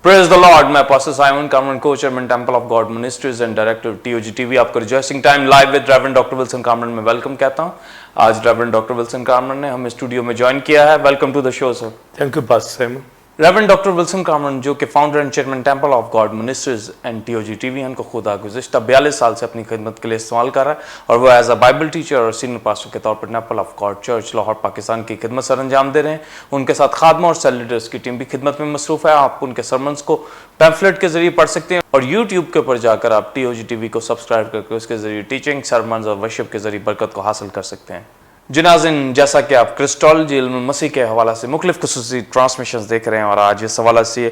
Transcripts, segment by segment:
Praise the Lord. मैं pastor Simon Kamran, co-chairman Temple of God Ministries and director TOG TV आपको rejoicing time live with reverend doctor Wilson Kamran में welcome कहता हूँ। आज reverend doctor Wilson Kamran ने हमें studio में ज्वाइन किया है। Welcome to the show sir. Thank you pastor Simon. Reverend doctor Wilson Kamran जो कि founder and chairman Temple of God Ministries and TOG TV इनको खुदा गुज़िश्ता 42 साल से अपनी खिदमत के लिए इस्तेमाल कर रहा है और वो एज अ बाइबल टीचर और सीनियर पास्टर के तौर पर temple of God church Lahore Pakistan की खिदमत सर अंजाम दे रहे हैं। उनके साथ खादमा और सेल लीडर्स की टीम भी खिदमत में मसरूफ है। आप उनके सरमन्स को पैम्फलेट के जरिए पढ़ सकते हैं और यूट्यूब के ऊपर जाकर आप TOG TV को सब्सक्राइब करके उसके जरिए टीचिंग, सरमन्स और वर्शिप के जरिए बरकत को हासिल कर सकते हैं। जिनाज़िन, जैसा कि आप क्रिस्टोलॉजी इल्म मसीह के हवाला से मुख्तलिफ खुसूसी ट्रांसमिशंस देख रहे हैं और आज इस हवाला से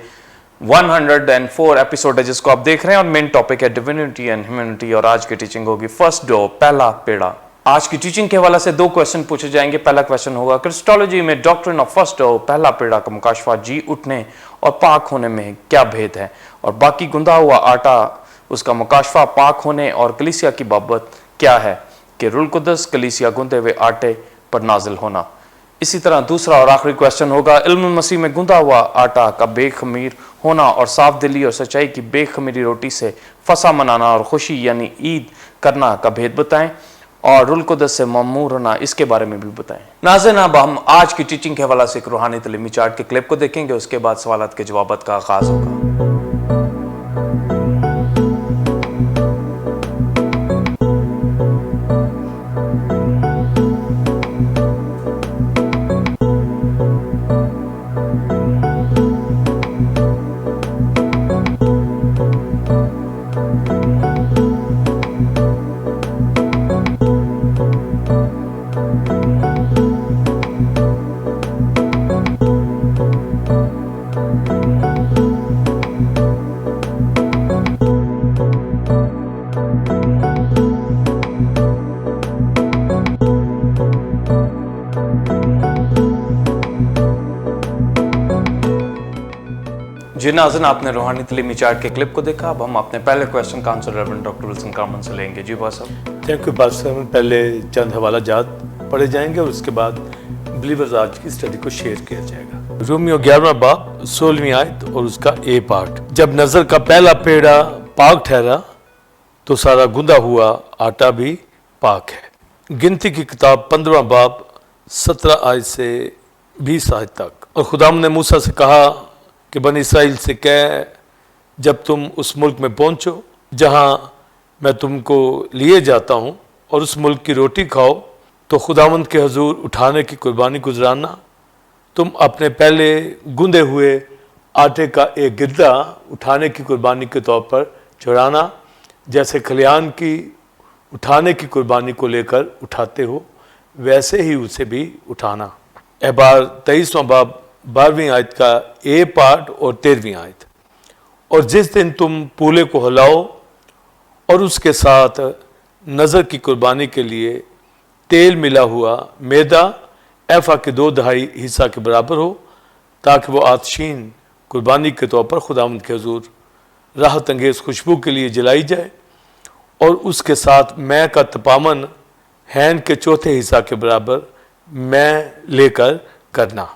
104 एपिसोड है जिसको आप देख रहे हैं और मेन टॉपिक है डिविनिटी एंड ह्यूमैनिटी और आज की टीचिंग होगी फर्स्ट डो, पहला पेड़ा। आज की टीचिंग के हवाले से 2 क्वेश्चन पूछे जाएंगे। पहला क्वेश्चन होगा क्रिस्टोलॉजी में डॉक्ट्रिन ऑफ फर्स्ट डो, पहला पेड़ा का मुकाशफा जी उठने और पाक होने में क्या भेद है, और बाकी गुंदा हुआ आटा उसका मुकाशफा पाक होने और कलीसिया की बाबत क्या है कि रूल कुदस कलीसिया गुंदे हुए आटे पर नाजिल होना। इसी तरह दूसरा और आखिरी क्वेश्चन होगा इल्म मसीह में गुंदा हुआ आटा का बेखमीर होना और साफ दिली और सच्चाई की बेखमीरी रोटी से फसा मनाना और खुशी यानी ईद करना का भेद बताएं और रूल कुदस से ममूर होना इसके बारे में भी बताएं। नाज़रीन, अब हम आज की टीचिंग के हवाले से एक रूहानी तलीमी चार्ट के क्लिप को देखेंगे, उसके बाद सवालात के जवाबात का आगाज होगा। जी नाज़रीन, आपने रूहानी तलीमी चार्ट के क्लिप को देखा। अब हम अपने पहले क्वेश्चन का answer reverend doctor Wilson Kamran से लेंगे। जी बात साहब। Thank you pastor Simon. पहले चंद हवाला जात पढ़े जाएंगे और उसके बाद बिलीवर्स आज की स्टडी को शेयर किया जाएगा। रोमियो 11वां बाब 16वीं आयत और उसका ए पार्ट। जब नजर का पहला पेड़ा पाक ठहरा तो सारा गुंदा हुआ आटा भी पाक है। गिनती की किताब 15वां बाब 17 आयत से 20 आयत तक। और खुदाम ने मूसा से कहा कि बनी इसराइल से कह, जब तुम उस मुल्क में पहुंचो जहां मैं तुमको लिए जाता हूं और उस मुल्क की रोटी खाओ तो खुदावंद के हजूर उठाने की कुर्बानी गुजराना। तुम अपने पहले गुंदे हुए आटे का एक गिद्दा उठाने की कुर्बानी के तौर पर चढ़ाना, जैसे खलियान की उठाने की कुर्बानी को लेकर उठाते हो वैसे ही उसे भी उठाना। एबार 23वां बाब 12वीं आयत का ए पार्ट और 13वीं आयत। और जिस दिन तुम पूले को हिलाओ और उसके साथ नज़र की कुर्बानी के लिए तेल मिला हुआ मैदा एफा के 2/2 हिस्सा के बराबर हो, ताकि वो आतशीन कुर्बानी के तौर पर खुदावंद के हुजूर राहत अंगेज़ खुशबू के लिए जलाई जाए, और उसके साथ मैं का तपामन हैन के चौथे हिस्सा के बराबर मैं लेकर करना।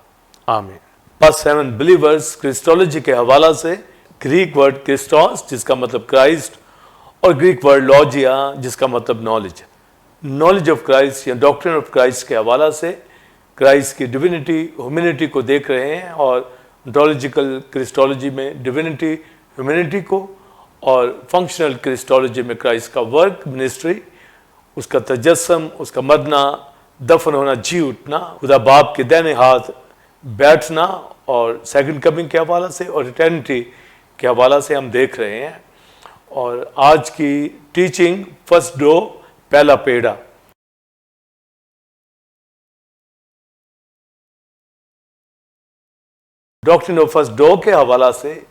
आमीन। पास्ट 7 बिलीवर्स क्रिस्टोलॉजी के हवाला से ग्रीक वर्ड क्रिस्टोस जिसका मतलब क्राइस्ट और ग्रीक वर्ड लॉजिया जिसका मतलब नॉलेज ऑफ क्राइस्ट या डॉक्ट्रिन ऑफ क्राइस्ट के हवाला से क्राइस्ट की डिविनिटी ह्यूमैनिटी को देख रहे हैं, और डोलॉजिकल क्रिस्टोलॉजी में डिविनिटी ह्यूमैनिटी को, और फंक्शनल क्रिस्टोलॉजी में क्राइस्ट का वर्क मिनिस्ट्री, उसका तजस्सम, उसका मरना, दफन होना, जी उठना, खुदा बाप के दाहिने हाथ बैठना, और सेकंड कमिंग के हवाला से और इटर्निटी के हवाला से हम देख रहे हैं। और आज की टीचिंग फर्स्ट डो, पहला पेड़ा। डॉक्ट्रिन ऑफ फर्स्ट डो के हवाला से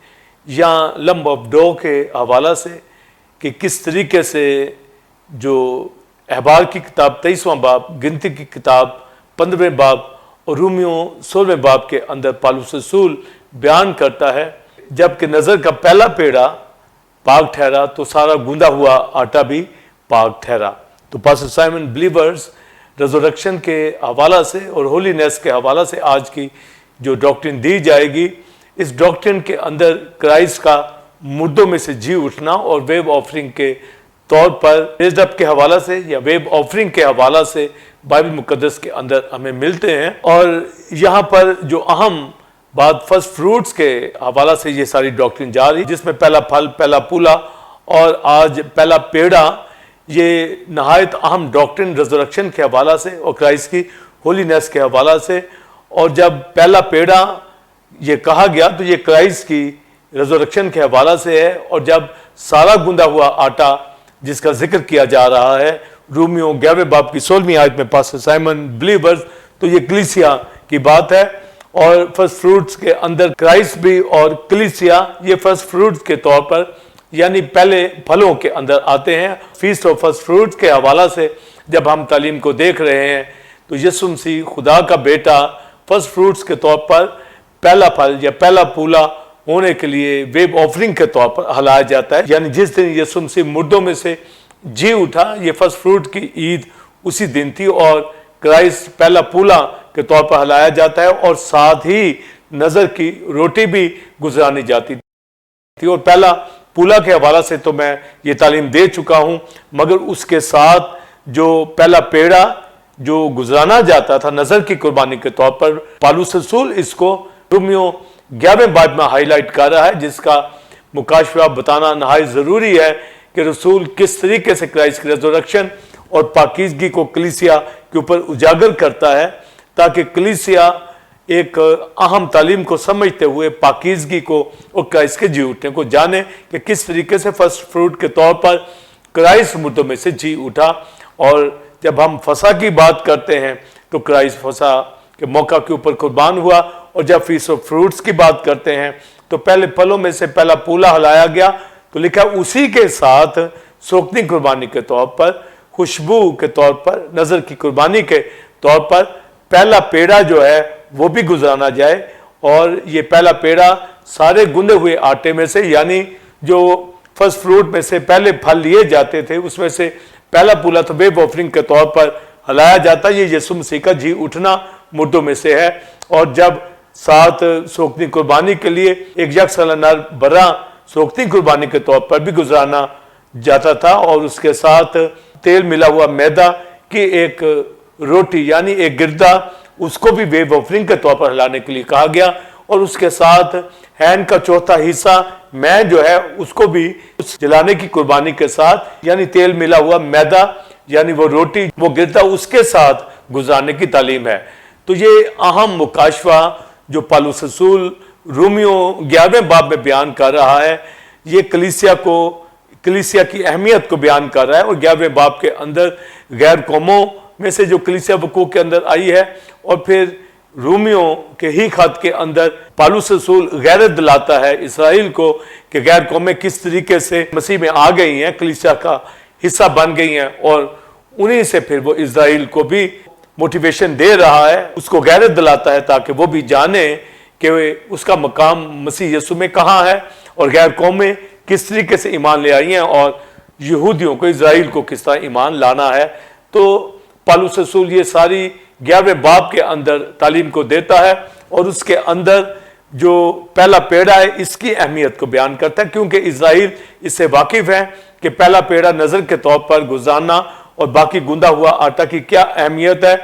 या लम्ब ऑफ डो के हवाला से कि किस तरीके से जो अहबार की किताब 23वां बाब, गिनती की किताब 15वें बाब और रोमियो 16वें बाब के अंदर पौलुस रसूल बयान करता है, जबकि नज़र का पहला पेड़ा पाक ठहरा तो सारा गूंदा हुआ आटा भी पाक ठहरा। तो पास्टर साइमन बिलीवर्स रेजरेक्शन के हवाला से और होलीनेस के हवाला से आज की जो डॉक्ट्रिन दी जाएगी, इस डॉक्ट्रिन के अंदर क्राइस्ट का मुर्दों में से जी उठना और वेब ऑफरिंग के तौर पर रेज़्ड अप के हवाला से या वेब ऑफरिंग के हवाला से बाइबल मुकद्दस के अंदर हमें मिलते हैं। और यहाँ पर जो अहम बात फर्स्ट फ्रूट्स के हवाला से ये सारी डॉक्ट्रिन जा रही, जिसमें पहला फल, पहला पूला और आज पहला पेड़ा, ये नहायत अहम डॉक्ट्रिन रिजरेक्शन के हवाला से और क्राइस्ट की होलीनेस के हवाला से। और जब पहला पेड़ा ये कहा गया तो ये क्राइस्ट की रिजरेक्शन के हवाला से है। और जब सारा गुंदा हुआ आटा जिसका जिक्र किया जा रहा है रोमियो 11वें बाब की 16वीं आयत में पास्टर साइमन बिलीवर्स, तो ये कलीसिया की बात है। और फर्स्ट फ्रूट्स के अंदर क्राइस्ट भी और कलीसिया ये फर्स्ट फ्रूट्स के तौर पर यानी पहले फलों के अंदर आते हैं। फीस्ट ऑफ फर्स्ट फ्रूट्स के हवाला से जब हम तालीम को देख रहे हैं तो यीशु मसीह खुदा का बेटा फर्स्ट फ्रूट्स के तौर पर पहला फल या पहला पूला होने के लिए वेब ऑफरिंग के तौर पर हलाया जाता है। यानी जिस दिन यीशु मसीह मुर्दों में से जी उठा, ये फर्स्ट फ्रूट की ईद उसी दिन थी और क्राइस्ट पहला पूला के तौर पर हलाया जाता है। और साथ ही नजर की रोटी भी गुजरानी जाती थी। और पहला पूला के हवाला से तो मैं ये तालीम दे चुका हूं, मगर उसके साथ जो पहला पेड़ा जो गुजराना जाता था नजर की कुर्बानी के तौर पर, पालूस रसूल इसको रोमियो 11वें बाब में हाईलाइट कर रहा है, जिसका मुकाशवा बताना नहायत जरूरी है कि रसूल किस तरीके से क्राइस्ट की रिजरेक्शन और पाकीज़गी को कलीसिया के ऊपर उजागर करता है, ताकि कलीसिया एक अहम तालीम को समझते हुए पाकीज़गी को और क्राइस्ट के जी उठने को जाने कि किस तरीके से फर्स्ट फ्रूट के तौर पर क्राइस्ट मुर्दों में से जी उठा। और जब हम फसा की बात करते हैं तो क्राइस्ट फसा के मौका के ऊपर कुर्बान हुआ। और जब फीस्ट ऑफ फ्रूट्स की बात करते हैं तो पहले फलों में से पहला पूला हलाया गया, तो लिखा उसी के साथ सोखनी कुर्बानी के तौर पर, खुशबू के तौर पर, नजर की कुर्बानी के तौर पर पहला पेड़ा जो है वो भी गुजराना जाए। और ये पहला पेड़ा सारे गुंदे हुए आटे में से, यानी जो फर्स्ट फ्रूट में से पहले फल लिए जाते थे उसमें से पहला पूला तो वेब ऑफरिंग के तौर पर हलाया जाता। ये यीशु मसीह का जी उठना मुर्दों में से है। और जब साथ सोखनी कुर्बानी के लिए एक यकसला नर बर्रा सोखनी कुर्बानी के तौर पर भी गुजराना जाता था, और उसके साथ तेल मिला हुआ मैदा की एक रोटी यानी एक गिरदा, उसको भी वेब ऑफरिंग के तौर पर हलाने के लिए कहा गया। और उसके साथ हैन का चौथा हिस्सा मैं जो है उसको भी उस जलाने की कुर्बानी के साथ यानी तेल मिला हुआ मैदा यानी वो रोटी वो गिरदा उसके साथ गुजारने की तालीम है। तो ये अहम मुकाशवा जो पालूस रसूल रोमियो 11वें बाब में बयान कर रहा है, ये कलीसिया की अहमियत को बयान कर रहा है। और 11वें बाब के अंदर गैर कौमों में से जो कलीसिया वकूक के अंदर आई है, और फिर रोमियो के ही खत के अंदर पालूस रसूल गैरत दिलाता है इसराइल को कि गैर कौमें किस तरीके से मसीह में आ गई हैं, कलीसिया का हिस्सा बन गई हैं, और उन्हीं से फिर वो इसराइल को भी मोटिवेशन दे रहा है, उसको गैरत दिलाता है ताकि वो भी जाने कि उसका मकाम मसीह यीशु में कहाँ है और गैर कौमें किस तरीके से ईमान ले आई हैं और यहूदियों को इसराइल को किस तरह ईमान लाना है। तो पालूस रसूल ये सारी 11वें बाब के अंदर तालीम को देता है और उसके अंदर जो पहला पेड़ा है इसकी अहमियत को बयान करता है, क्योंकि इज़राइल इससे वाकिफ है कि पहला पेड़ा नजर के तौर पर गुजारना और बाकी गुंदा हुआ आटा की क्या अहमियत है,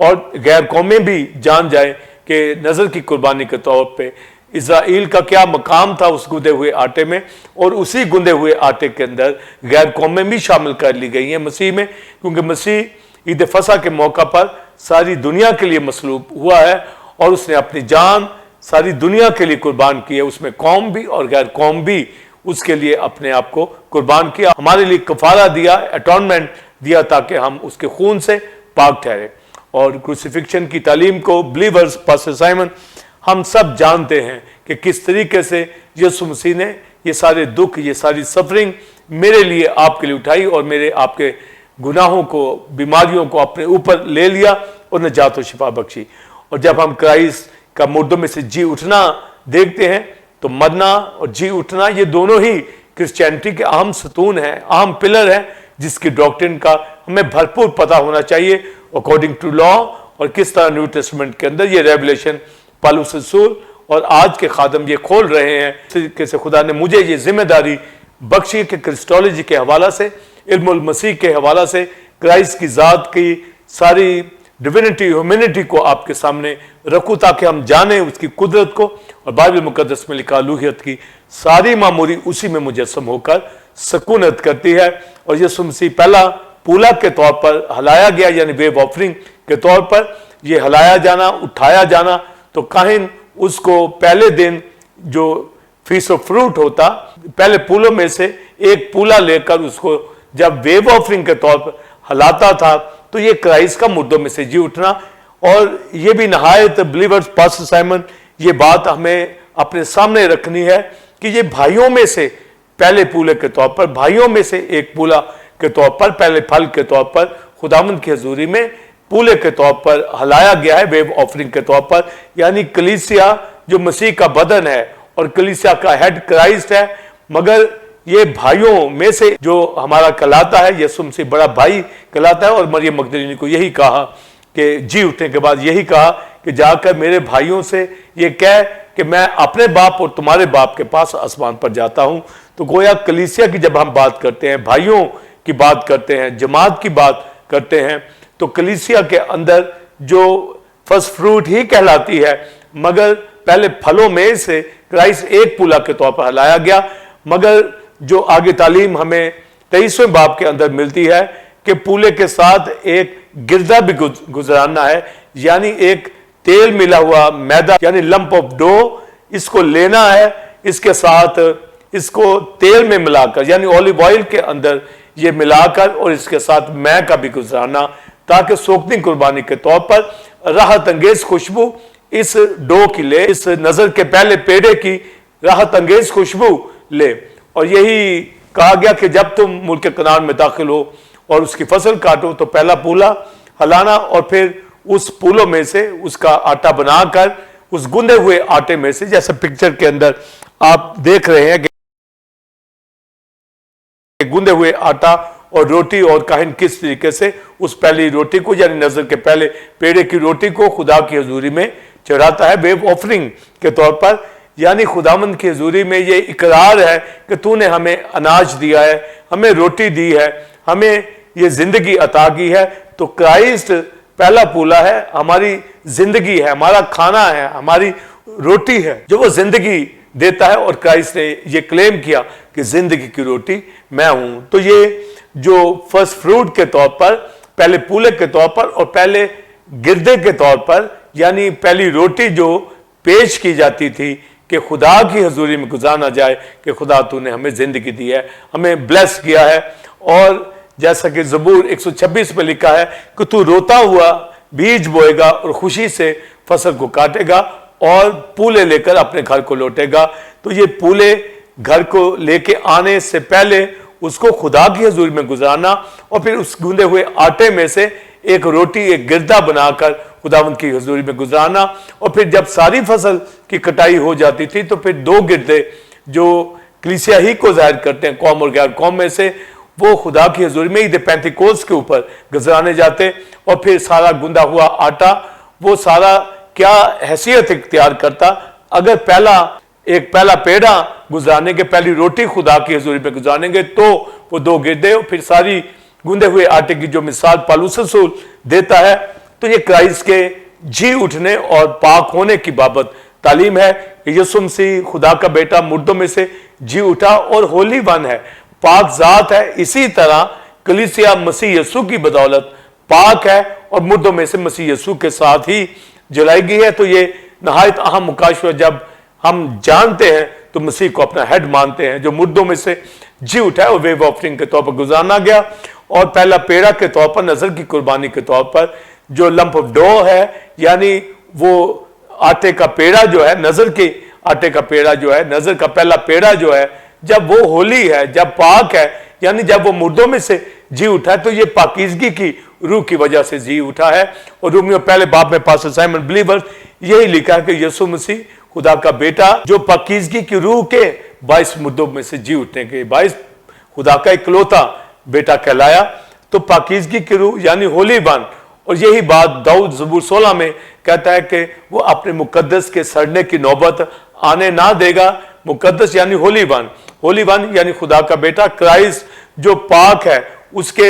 और गैर कौमें भी जान जाए कि नजर की कुर्बानी के तौर पे इज़राइल का क्या मकाम था उस गुंदे हुए आटे में, और उसी गुंदे हुए आटे के अंदर गैर कौमें भी शामिल कर ली गई हैं मसीह में, क्योंकि मसीह ईद फसा के मौका पर सारी दुनिया के लिए मसलूब हुआ है और उसने अपनी जान सारी दुनिया के लिए कुर्बान की है, उसमें कौम भी और गैर कौम भी उसके लिए अपने आप को कुर्बान किया, हमारे लिए कफारा दिया, अटॉनमेंट दिया ताकि हम उसके खून से पाक ठहरे। और क्रूसिफिक्शन की तालीम को बिलीवर्स पास्टर साइमन हम सब जानते हैं कि किस तरीके से यीशु मसीह ने ये सारे दुख ये सारी सफरिंग मेरे लिए आपके लिए उठाई और मेरे आपके गुनाहों को बीमारियों को अपने ऊपर ले लिया और निजात और शिफा बख्शी। और जब हम क्राइस्ट का मुर्दों में से जी उठना देखते हैं तो मरना और जी उठना ये दोनों ही क्रिश्चियनिटी के अहम सतून हैं, अहम पिलर हैं, जिसकी डॉक्ट्रिन का हमें भरपूर पता होना चाहिए अकॉर्डिंग टू लॉ, और किस तरह न्यू टेस्टमेंट के अंदर ये रेवलेशन پالوس رسول اور آج کے خادم یہ کھول رہے ہیں کہ خدا نے مجھے یہ ذمہ داری بخشی کہ کرسٹولوجی کے حوالہ سے، علم المسیح کے حوالہ سے، کرائسٹ کی ذات کی ساری ڈیوینٹی ہیومینٹی کو آپ کے سامنے رکھوں تاکہ ہم جانیں اس کی قدرت کو. اور بائبل مقدس میں لکھا الوہیت کی ساری معموری اسی میں مجسم ہو کر سکونت کرتی ہے. اور یسوع مسیح پہلا پولا کے طور پر ہلایا گیا، یعنی ویو آفرنگ کے طور پر یہ ہلایا جانا، اٹھایا جانا. تو کاہن اس کو پہلے دن جو فیس آف فروٹ ہوتا، پہلے پولوں میں سے ایک پولا لے کر اس کو جب ویو آفرنگ کے طور پر ہلاتا تھا، تو یہ کرائسٹ کا مردوں میں سے جی اٹھنا. اور یہ بھی نہایت بلیورز پاسٹر سائمن یہ بات ہمیں اپنے سامنے رکھنی ہے کہ یہ بھائیوں میں سے پہلے پولے کے طور پر، بھائیوں میں سے ایک پولا کے طور پر، پہلے پھل کے طور پر خداوند کی حضوری میں پولے کے طور پر ہلایا گیا ہے، ویو آفرنگ کے طور پر. یعنی کلیسیا جو مسیح کا بدن ہے اور کلیسیا کا ہیڈ کرائسٹ ہے، مگر یہ بھائیوں میں سے جو ہمارا کہلاتا ہے، یسوع مسیح بڑا بھائی کہلاتا ہے. اور مریم مگدلینی کو یہی کہا کہ جی اٹھنے کے بعد یہی کہا کہ جا کر میرے بھائیوں سے یہ کہہ کہ میں اپنے باپ اور تمہارے باپ کے پاس آسمان پر جاتا ہوں. تو گویا کلیسیا کی جب ہم بات کرتے ہیں، بھائیوں کی بات کرتے ہیں، جماعت کی بات کرتے ہیں، تو کلیسیا کے اندر جو فرسٹ فروٹ ہی کہلاتی ہے، مگر پہلے پھلوں میں سے کرائسٹ ایک پولا کے طور پر ہلایا گیا. مگر جو آگے تعلیم ہمیں 23ویں باب کے اندر ملتی ہے کہ پولے کے ساتھ ایک گردہ بھی گزرانا ہے، یعنی ایک تیل ملا ہوا میدا، یعنی لمپ آف ڈو، اس کو لینا ہے، اس کے ساتھ اس کو تیل میں ملا کر، یعنی اولیو آئل کے اندر یہ ملا کر، اور اس کے ساتھ مے کا بھی گزرانا، تاکہ سوکھتی قربانی کے طور پر راحت انگیز خوشبو اس ڈو کی لے، اس نظر کے پہلے پیڑے کی راحت انگیز خوشبو لے. اور یہی کہا گیا کہ جب تم ملک کنعان میں داخل ہو اور اس کی فصل کاٹو تو پہلا پولا ہلانا، اور پھر اس پولوں میں سے اس کا آٹا بنا کر اس گندے ہوئے آٹے میں سے، جیسے پکچر کے اندر آپ دیکھ رہے ہیں کہ گندے ہوئے آٹا اور روٹی، اور کاہن کس طریقے سے اس پہلی روٹی کو، یعنی نظر کے پہلے پیڑے کی روٹی کو خدا کی حضوری میں چڑھاتا ہے ویو آفرنگ کے طور پر. یعنی خداوند کی حضوری میں یہ اقرار ہے کہ تو نے ہمیں اناج دیا ہے، ہمیں روٹی دی ہے، ہمیں یہ زندگی عطا کی ہے. تو کرائسٹ پہلا پولا ہے، ہماری زندگی ہے، ہمارا کھانا ہے، ہماری روٹی ہے جو وہ زندگی دیتا ہے. اور کرائسٹ نے یہ کلیم کیا کہ زندگی کی روٹی میں ہوں. تو یہ جو فرسٹ فروٹ کے طور پر، پہلے پولے کے طور پر اور پہلے گردے کے طور پر، یعنی پہلی روٹی جو پیش کی جاتی تھی کہ خدا کی حضوری میں گزارنا جائے کہ خدا تو نے ہمیں زندگی دی ہے، ہمیں بلیس کیا ہے. اور جیسا کہ زبور 126 میں لکھا ہے کہ تو روتا ہوا بیج بوئے گا اور خوشی سے فصل کو کاٹے گا اور پولے لے کر اپنے گھر کو لوٹے گا. تو یہ پولے گھر کو لے کے آنے سے پہلے اس کو خدا کی حضوری میں گزارنا، اور پھر اس گوندے ہوئے آٹے میں سے ایک روٹی، ایک گردہ بنا کر خداوند کی حضوری میں گزارنا. اور پھر جب ساری فصل کی کٹائی ہو جاتی تھی تو پھر دو گردے جو کلیسیا ہی کو ظاہر کرتے ہیں قوم اور غیر قوم میں سے، وہ خدا کی حضوری میں عید پینتیکوست کے اوپر گزرانے جاتے. اور پھر سارا گندا ہوا آٹا وہ سارا کیا حیثیت اختیار کرتا، اگر پہلا پیڑا گزارنے کے، پہلی روٹی خدا کی حضوری پہ گزارنے گے تو وہ دو گردے، اور پھر ساری گندے ہوئے آٹے کی جو مثال پالوس رسول دیتا ہے. تو یہ کرائسٹ کے جی اٹھنے اور پاک ہونے کی بابت تعلیم ہے کہ یسوع مسیح خدا کا بیٹا مردوں میں سے جی اٹھا اور ہولی ون ہے، پاک ذات ہے. اسی طرح کلیسیا مسیح یسوع کی بدولت پاک ہے اور مردوں میں سے مسیح یسوع کے ساتھ ہی جلائی گئی ہے. تو یہ نہایت اہم مکاشفہ جب ہم جانتے ہیں تو مسیح کو اپنا ہیڈ مانتے ہیں جو مردوں میں سے جی اٹھا ہے اور ویو آفرنگ کے طور پر گزارنا گیا. اور پہلا پیڑا کے طور پر، نظر کی قربانی کے طور پر جو لمپ آف ڈو ہے، یعنی وہ آٹے کا پیڑا جو ہے، نظر کے آٹے کا پیڑا جو ہے، نظر کا پہلا پیڑا جو ہے، جب وہ ہولی ہے، جب پاک ہے، یعنی جب وہ مردوں میں سے جی اٹھا ہے تو یہ پاکیزگی کی روح کی وجہ سے جی اٹھا ہے. اور رومیو پہلے باب میں پاسٹر سائمن بلیور یہی لکھا ہے کہ یسوع مسیح خدا کا بیٹا جو پاکیزگی کی روح کے باعث مردوں میں سے جی اٹھنے کے باعث خدا کا اکلوتا بیٹا کہلایا. تو پاکیزگی کی روح یعنی ہولی ون اور یہی بات داؤد زبور 16 میں کہتا ہے کہ وہ اپنے مقدس کے سڑنے کی نوبت آنے نہ دے گا. مقدس یعنی ہولی ون یعنی خدا کا بیٹا کرائسٹ جو پاک ہے، اس کے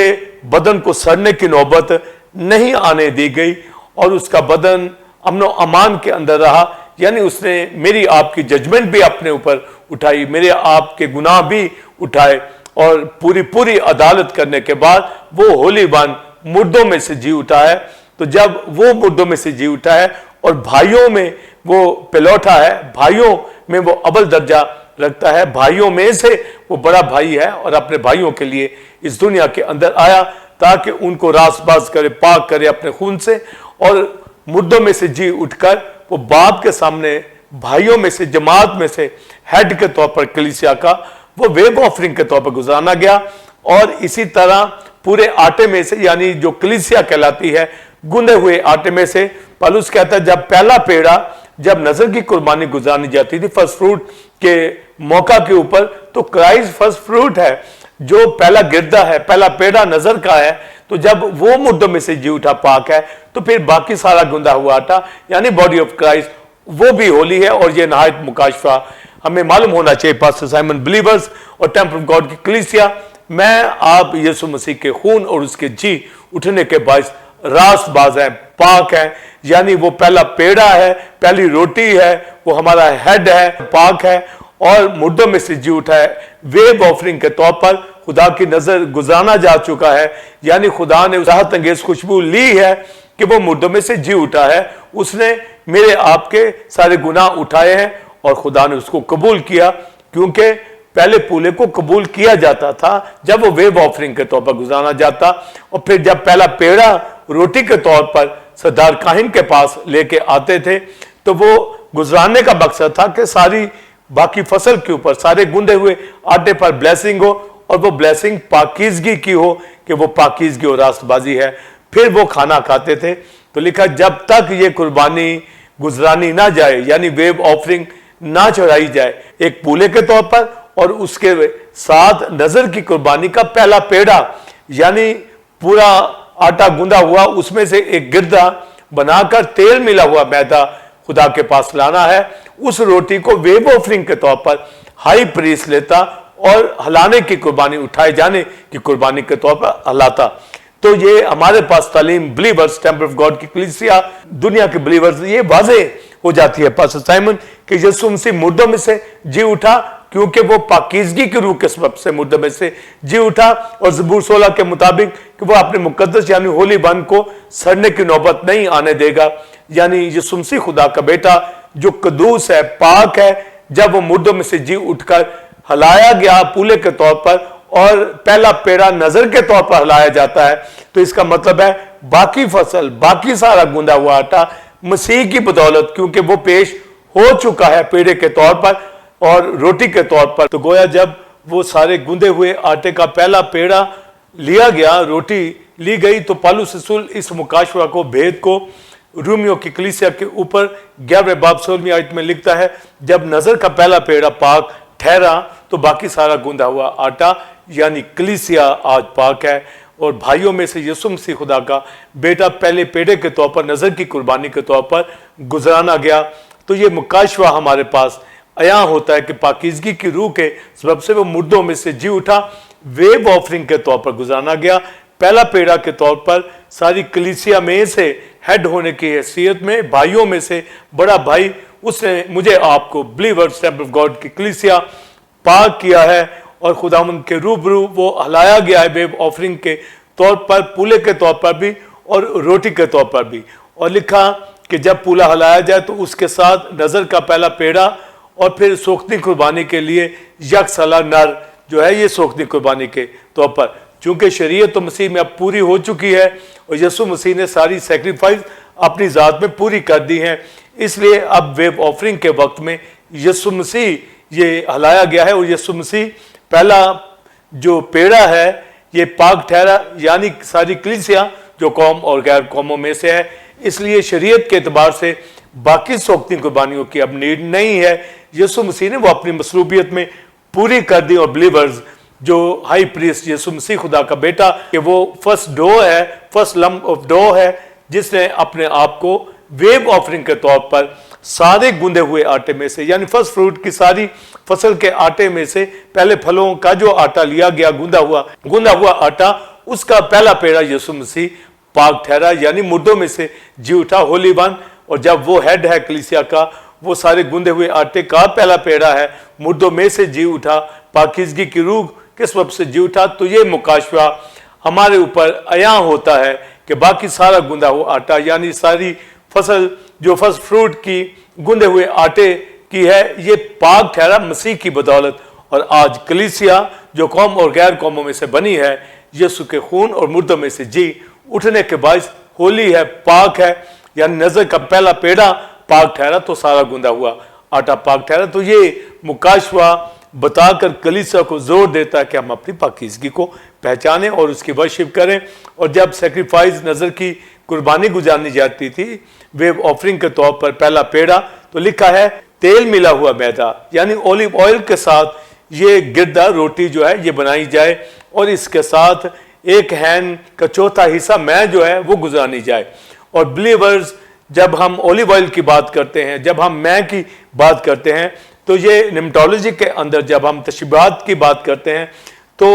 بدن کو سڑنے کی نوبت نہیں آنے دی گئی اور اس کا بدن امن و امان کے اندر رہا. یعنی اس نے میری آپ کی ججمنٹ بھی اپنے اوپر اٹھائی، میرے آپ کے گناہ بھی اٹھائے، اور پوری عدالت کرنے کے بعد وہ ہولی ون مردوں میں سے جی اٹھا ہے. تو جب وہ مردوں میں سے جی اٹھا ہے اور بھائیوں میں وہ پلوٹا ہے، بھائیوں میں وہ اول درجہ رکھتا ہے، بھائیوں میں سے وہ بڑا بھائی ہے، اور اپنے بھائیوں کے لیے اس دنیا کے اندر آیا تاکہ ان کو راست باز کرے، پاک کرے اپنے خون سے. اور مردوں میں سے جی اٹھ کر وہ باپ کے سامنے بھائیوں میں سے، جماعت میں سے ہیڈ کے طور پر کلیسیا کا وہ ویب آفرنگ کے طور پر گزارنا گیا. اور اسی طرح پورے آٹے میں سے، یعنی جو کلیسیا کہلاتی ہے، گندے ہوئے آٹے میں سے، پالوس کہتا ہے جب پہلا پیڑا، جب نظر کی قربانی گزارنی جاتی تھی فرسٹ فروٹ کے موقع کے اوپر، تو کرائسٹ فرسٹ فروٹ ہے، جو پہلا گردہ ہے، پہلا پیڑا نظر کا ہے. تو جب وہ مردوں میں سے جی اٹھا پاک ہے، تو پھر باقی سارا گندا ہوا آٹا یعنی باڈی آف کرائسٹ وہ بھی ہولی ہے. اور یہ نہایت مکاشفہ ہمیں معلوم ہونا چاہیے. پاسٹر سائمن بلیورز اور ٹیمپل آف گاڈ کی کلیسیا، میں آپ یسوع مسیح کے خون اور اس کے جی اٹھنے کے باعث راست باز ہیں، پاک ہیں. یعنی وہ پہلا پیڑا ہے، پہلی روٹی ہے، وہ ہمارا ہیڈ ہے، پاک ہے، اور مردوں میں سے جی اٹھا ہے. ویب آفرنگ کے طور پر خدا کی نظر گزرانا جا چکا ہے. یعنی خدا نے راحت انگیز خوشبو لی ہے کہ وہ مردوں میں سے جی اٹھا ہے. اس نے میرے آپ کے سارے گناہ اٹھائے ہیں اور خدا نے اس کو قبول کیا، کیونکہ پہلے پولے کو قبول کیا جاتا تھا جب وہ ویب آفرنگ کے طور پر گزارنا جاتا، اور پھر جب پہلا پیڑا روٹی کے طور پر سردار کاہن کے پاس لے کے آتے تھے، تو وہ گزرانے کا مقصد تھا کہ ساری باقی فصل کے اوپر، سارے گندے ہوئے آٹے پر بلیسنگ ہو، اور وہ بلیسنگ پاکیزگی کی ہو، کہ وہ پاکیزگی اور راست بازی ہے. پھر وہ کھانا کھاتے تھے. تو لکھا جب تک یہ قربانی گزرانی نہ جائے، یعنی ویب آفرنگ نہ چڑھائی جائے ایک پولے کے طور پر، اور اس کے ساتھ نظر کی قربانی کا پہلا پیڑا، یعنی پورا آٹا گندا ہوا، اس میں سے ایک گردہ بنا کر تیل ملا ہوا میدا خدا کے پاس لانا ہے. اس روٹی کو ویب آفرنگ کے طور پر ہائی پریس لیتا اور ہلانے کی قربانی، اٹھائے جانے کی قربانی کے طور پر ہلاتا. تو یہ ہمارے پاس تعلیم بلیورز ٹیمپل آف گاڈ کی کلیسیا، دنیا کے بلیورز، یہ واضح ہو جاتی ہے پاسٹر سائمن کہ یسوع مسیح مردوں میں سے جی اٹھا، کیونکہ وہ پاکیزگی کی روح کے سبب سے مردوں میں سے جی اٹھا. اور زبور 16 کے مطابق کہ وہ اپنے مقدس یعنی ہولی ون کو سڑنے کی نوبت نہیں آنے دے گا. یعنی یسوع مسیح خدا کا بیٹا جو قدوس ہے، پاک ہے، جب وہ مردوں میں سے جی اٹھ کر ہلایا گیا پولے کے طور پر، اور پہلا پیڑا نظر کے طور پر ہلایا جاتا ہے، تو اس کا مطلب ہے باقی فصل، باقی سارا گندا ہوا آٹا مسیح کی بدولت، کیونکہ وہ پیش ہو چکا ہے پیڑے کے طور پر اور روٹی کے طور پر. تو گویا جب وہ سارے گندے ہوئے آٹے کا پہلا پیڑا لیا گیا، روٹی لی گئی، تو پالوس رسول اس مکاشفہ کو، بھید کو رومیو کی کلیسیا کے اوپر 11 باب 16 آیت میں لکھتا ہے، جب نظر کا پہلا پیڑا پاک ٹھہرا تو باقی سارا گندا ہوا آٹا یعنی کلیسیا آج پاک ہے. اور بھائیوں میں سے یسوع مسیح خدا کا بیٹا پہلے پیڑے کے طور پر، نظر کی قربانی کے طور پر گزرانا گیا. تو یہ مکاشفہ ہمارے پاس عیاں ہوتا ہے کہ پاکیزگی کی روح کے سبب سے وہ مردوں میں سے جی اٹھا، ویب آفرنگ کے طور پر گزرانا گیا، پہلا پیڑا کے طور پر ساری کلیسیا میں سے ہیڈ ہونے کی حیثیت میں، بھائیوں میں سے بڑا بھائی، اس نے مجھے آپ کو بلیورز ٹیمپل آف گاڈ کی کلیسیا پاک کیا ہے، اور خداوند کے روبرو وہ ہلایا گیا ہے ویب آفرنگ کے طور پر، پولے کے طور پر بھی اور روٹی کے طور پر بھی. اور لکھا کہ جب پولا ہلایا جائے تو اس کے ساتھ نظر کا پہلا پیڑا، اور پھر سوختنی قربانی کے لیے یک سالہ نر جو ہے، یہ سوختنی قربانی کے طور پر. چونکہ شریعت تو مسیح میں اب پوری ہو چکی ہے اور یسوع مسیح نے ساری سیکریفائز اپنی ذات میں پوری کر دی ہیں، اس لیے اب ویب آفرنگ کے وقت میں یسوع مسیح یہ ہلایا گیا ہے، اور یسوع مسیح پہلا جو پیڑا ہے یہ پاک ٹھہرا، یعنی ساری کلیسیا جو قوم اور غیر قوموں میں سے ہے. اس لیے شریعت کے اعتبار سے باقی سوختنی قربانیوں کی اب نیڈ نہیں ہے. یسوع مسیح نے وہ اپنی مصلوبیت میں پوری کر دی. اور بلیورز جو ہائی پریسٹ یسوع مسیح خدا کا بیٹا، کہ وہ فرسٹ ڈو ہے، فرسٹ لمپ آف ڈو ہے، جس نے اپنے آپ کو ویو آفرنگ کے طور پر سارے گندے ہوئے آٹے میں سے یعنی فرسٹ فروٹ کی ساری فصل کے آٹے میں سے پہلے پھلوں کا جو آٹا لیا گیا گندا ہوا آٹا، اس کا پہلا پیڑا یسوع مسیح پاک ٹھہرا یعنی مردوں میں سے جی اٹھا، ہولی ون، اور جب وہ ہیڈ ہے کلیسیا کا، وہ سارے گندے ہوئے آٹے کا پہلا پیڑا ہے، مردوں میں سے جی اٹھا، پاکیزگی کی روح کے سبب سے جی اٹھا، تو یہ مکاشفہ ہمارے اوپر عیاں ہوتا ہے کہ باقی سارا گندا ہوا آٹا یعنی ساری فصل جو فرسٹ فروٹ کی گندے ہوئے آٹے کی ہے، یہ پاک ٹھہرا مسیح کی بدولت، اور آج کلیسیا جو قوم اور غیر قوموں میں سے بنی ہے، یسوع کے خون اور مردوں میں سے جی اٹھنے کے باعث ہولی ہے، پاک ہے، یعنی نظر کا پہلا پیڑا پاک ٹھہرا تو سارا گندا ہوا آٹا پاک ٹھہرا۔ تو یہ مکاشفہ بتا کر کلیسیا کو زور دیتا ہے کہ ہم اپنی پاکیزگی کو پہچانیں اور اس کی ورشپ کریں، اور جب سیکریفائز نظر کی قربانی گزارنی جاتی تھی ویو آفرنگ کے طور پر پہلا پیڑا، تو لکھا ہے تیل ملا ہوا میدا یعنی اولیو آئل کے ساتھ یہ گردا روٹی جو ہے یہ بنائی جائے، اور اس کے ساتھ ایک ہین کا چوتھا حصہ میں جو ہے وہ گزارنی جائے۔ اور بلیورز جب ہم اولیو آئل کی بات کرتے ہیں، جب ہم میں کی بات کرتے ہیں، تو یہ نمٹولوجی کے اندر جب ہم تشبیہات کی بات کرتے ہیں تو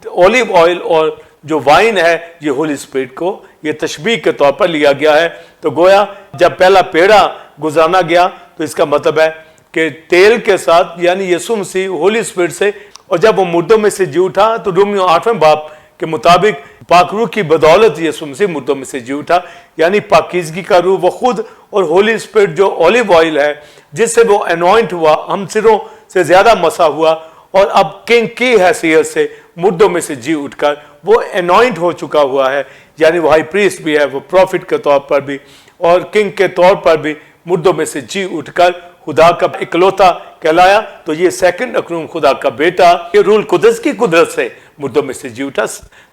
اولیو آئل اور جو وائن ہے یہ ہولی اسپرٹ کو یہ تشبیہ کے طور پر لیا گیا ہے۔ تو گویا جب پہلا پیڑا گزارنا گیا تو اس کا مطلب ہے کہ تیل کے ساتھ یعنی یسوع مسیح ہولی اسپرٹ سے، اور جب وہ مردوں میں سے جی اٹھا تو رومیو 8 باب کے مطابق پاک روح کی بدولت یسوع مسیح مردوں میں سے جی اٹھا، یعنی پاکیزگی کا روح وہ خود، اور ہولی اسپرٹ جو اولیو آئل ہے جس سے وہ انوائنٹ ہوا، ہم سروں سے زیادہ مسا ہوا، اور اب کنگ کی حیثیت سے مردوں میں سے جی اٹھ کر وہ انوائنٹ ہو چکا ہوا ہے، یعنی وہ ہائی پریسٹ بھی ہے، وہ پروفٹ کے طور پر بھی اور کنگ کے طور پر بھی مردوں میں سے جی اٹھ کر خدا کا اکلوتا کہلایا۔ تو یہ سیکنڈ اکرم خدا کا بیٹا یہ روح القدس کی قدرت سے مردوں میں سے جی اٹھا،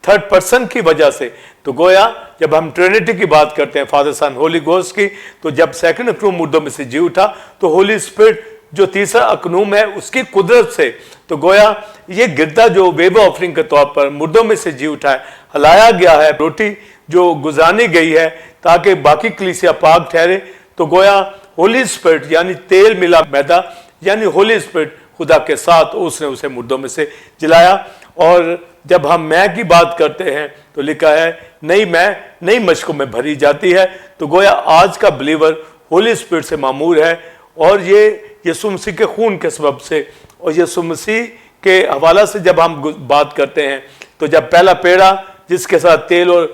تھرڈ پرسن کی وجہ سے۔ تو گویا جب ہم ٹرینٹی کی بات کرتے ہیں، فادر سن ہولی گوسٹ کی، تو جب سیکنڈ اکرم مردوں میں سے جی اٹھا تو ہولی اسپرٹ جو تیسرا اکنوم ہے اس کی قدرت سے، تو گویا یہ گردا جو ویو آفرنگ کے طور پر مردوں میں سے جی اٹھا ہے، ہلایا گیا ہے، روٹی جو گزارنی گئی ہے تاکہ باقی کلیسیا پاک ٹھہرے، تو گویا ہولی اسپرٹ یعنی تیل ملا میدا یعنی ہولی اسپرٹ خدا کے ساتھ اس نے اسے مردوں میں سے جلایا۔ اور جب ہم میں کی بات کرتے ہیں تو لکھا ہے نئی میں نئی مشقوں میں بھری جاتی ہے، تو گویا آج کا بلیور ہولی اسپرٹ سے معمور ہے، اور یہ یسوع مسیح کے خون کے سبب سے، اور یسوع مسیح کے حوالہ سے جب ہم بات کرتے ہیں تو جب پہلا پیڑا جس کے ساتھ تیل اور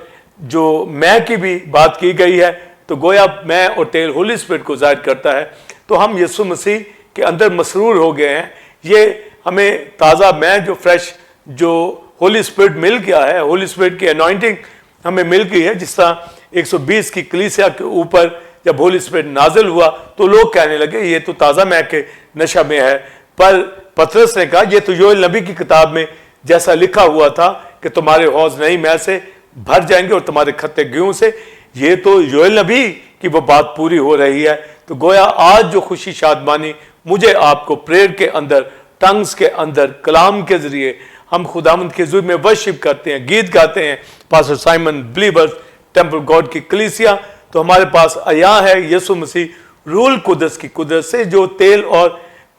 جو میں کی بھی بات کی گئی ہے، تو گویا میں اور تیل ہولی اسپرٹ کو ظاہر کرتا ہے، تو ہم یسوع مسیح کے اندر مسرور ہو گئے ہیں۔ یہ ہمیں تازہ میں جو فریش جو ہولی اسپرٹ مل گیا ہے، ہولی اسپرٹ کی انوائنٹنگ ہمیں مل گئی ہے، جس طرح 120 کی کلیسیا کے اوپر جب ہولی اسپرٹ نازل ہوا تو لوگ کہنے لگے یہ تو تازہ میں کے نشہ میں ہے، پر پطرس نے کہا یہ تو یوئیل نبی کی کتاب میں جیسا لکھا ہوا تھا کہ تمہارے حوض نئی میں سے بھر جائیں گے اور تمہارے کھتے گیہوں سے، یہ تو یوئیل نبی کی وہ بات پوری ہو رہی ہے۔ تو گویا آج جو خوشی شادمانی مجھے آپ کو پریئر کے اندر، ٹنگز کے اندر، کلام کے ذریعے ہم خداوند کے حضور میں ورشپ کرتے ہیں، گیت گاتے ہیں، pastor Simon believers temple God کی کلیسیا، تو ہمارے پاس عیاں ہے یسوع مسیح روح القدس کی قدرت سے جو تیل اور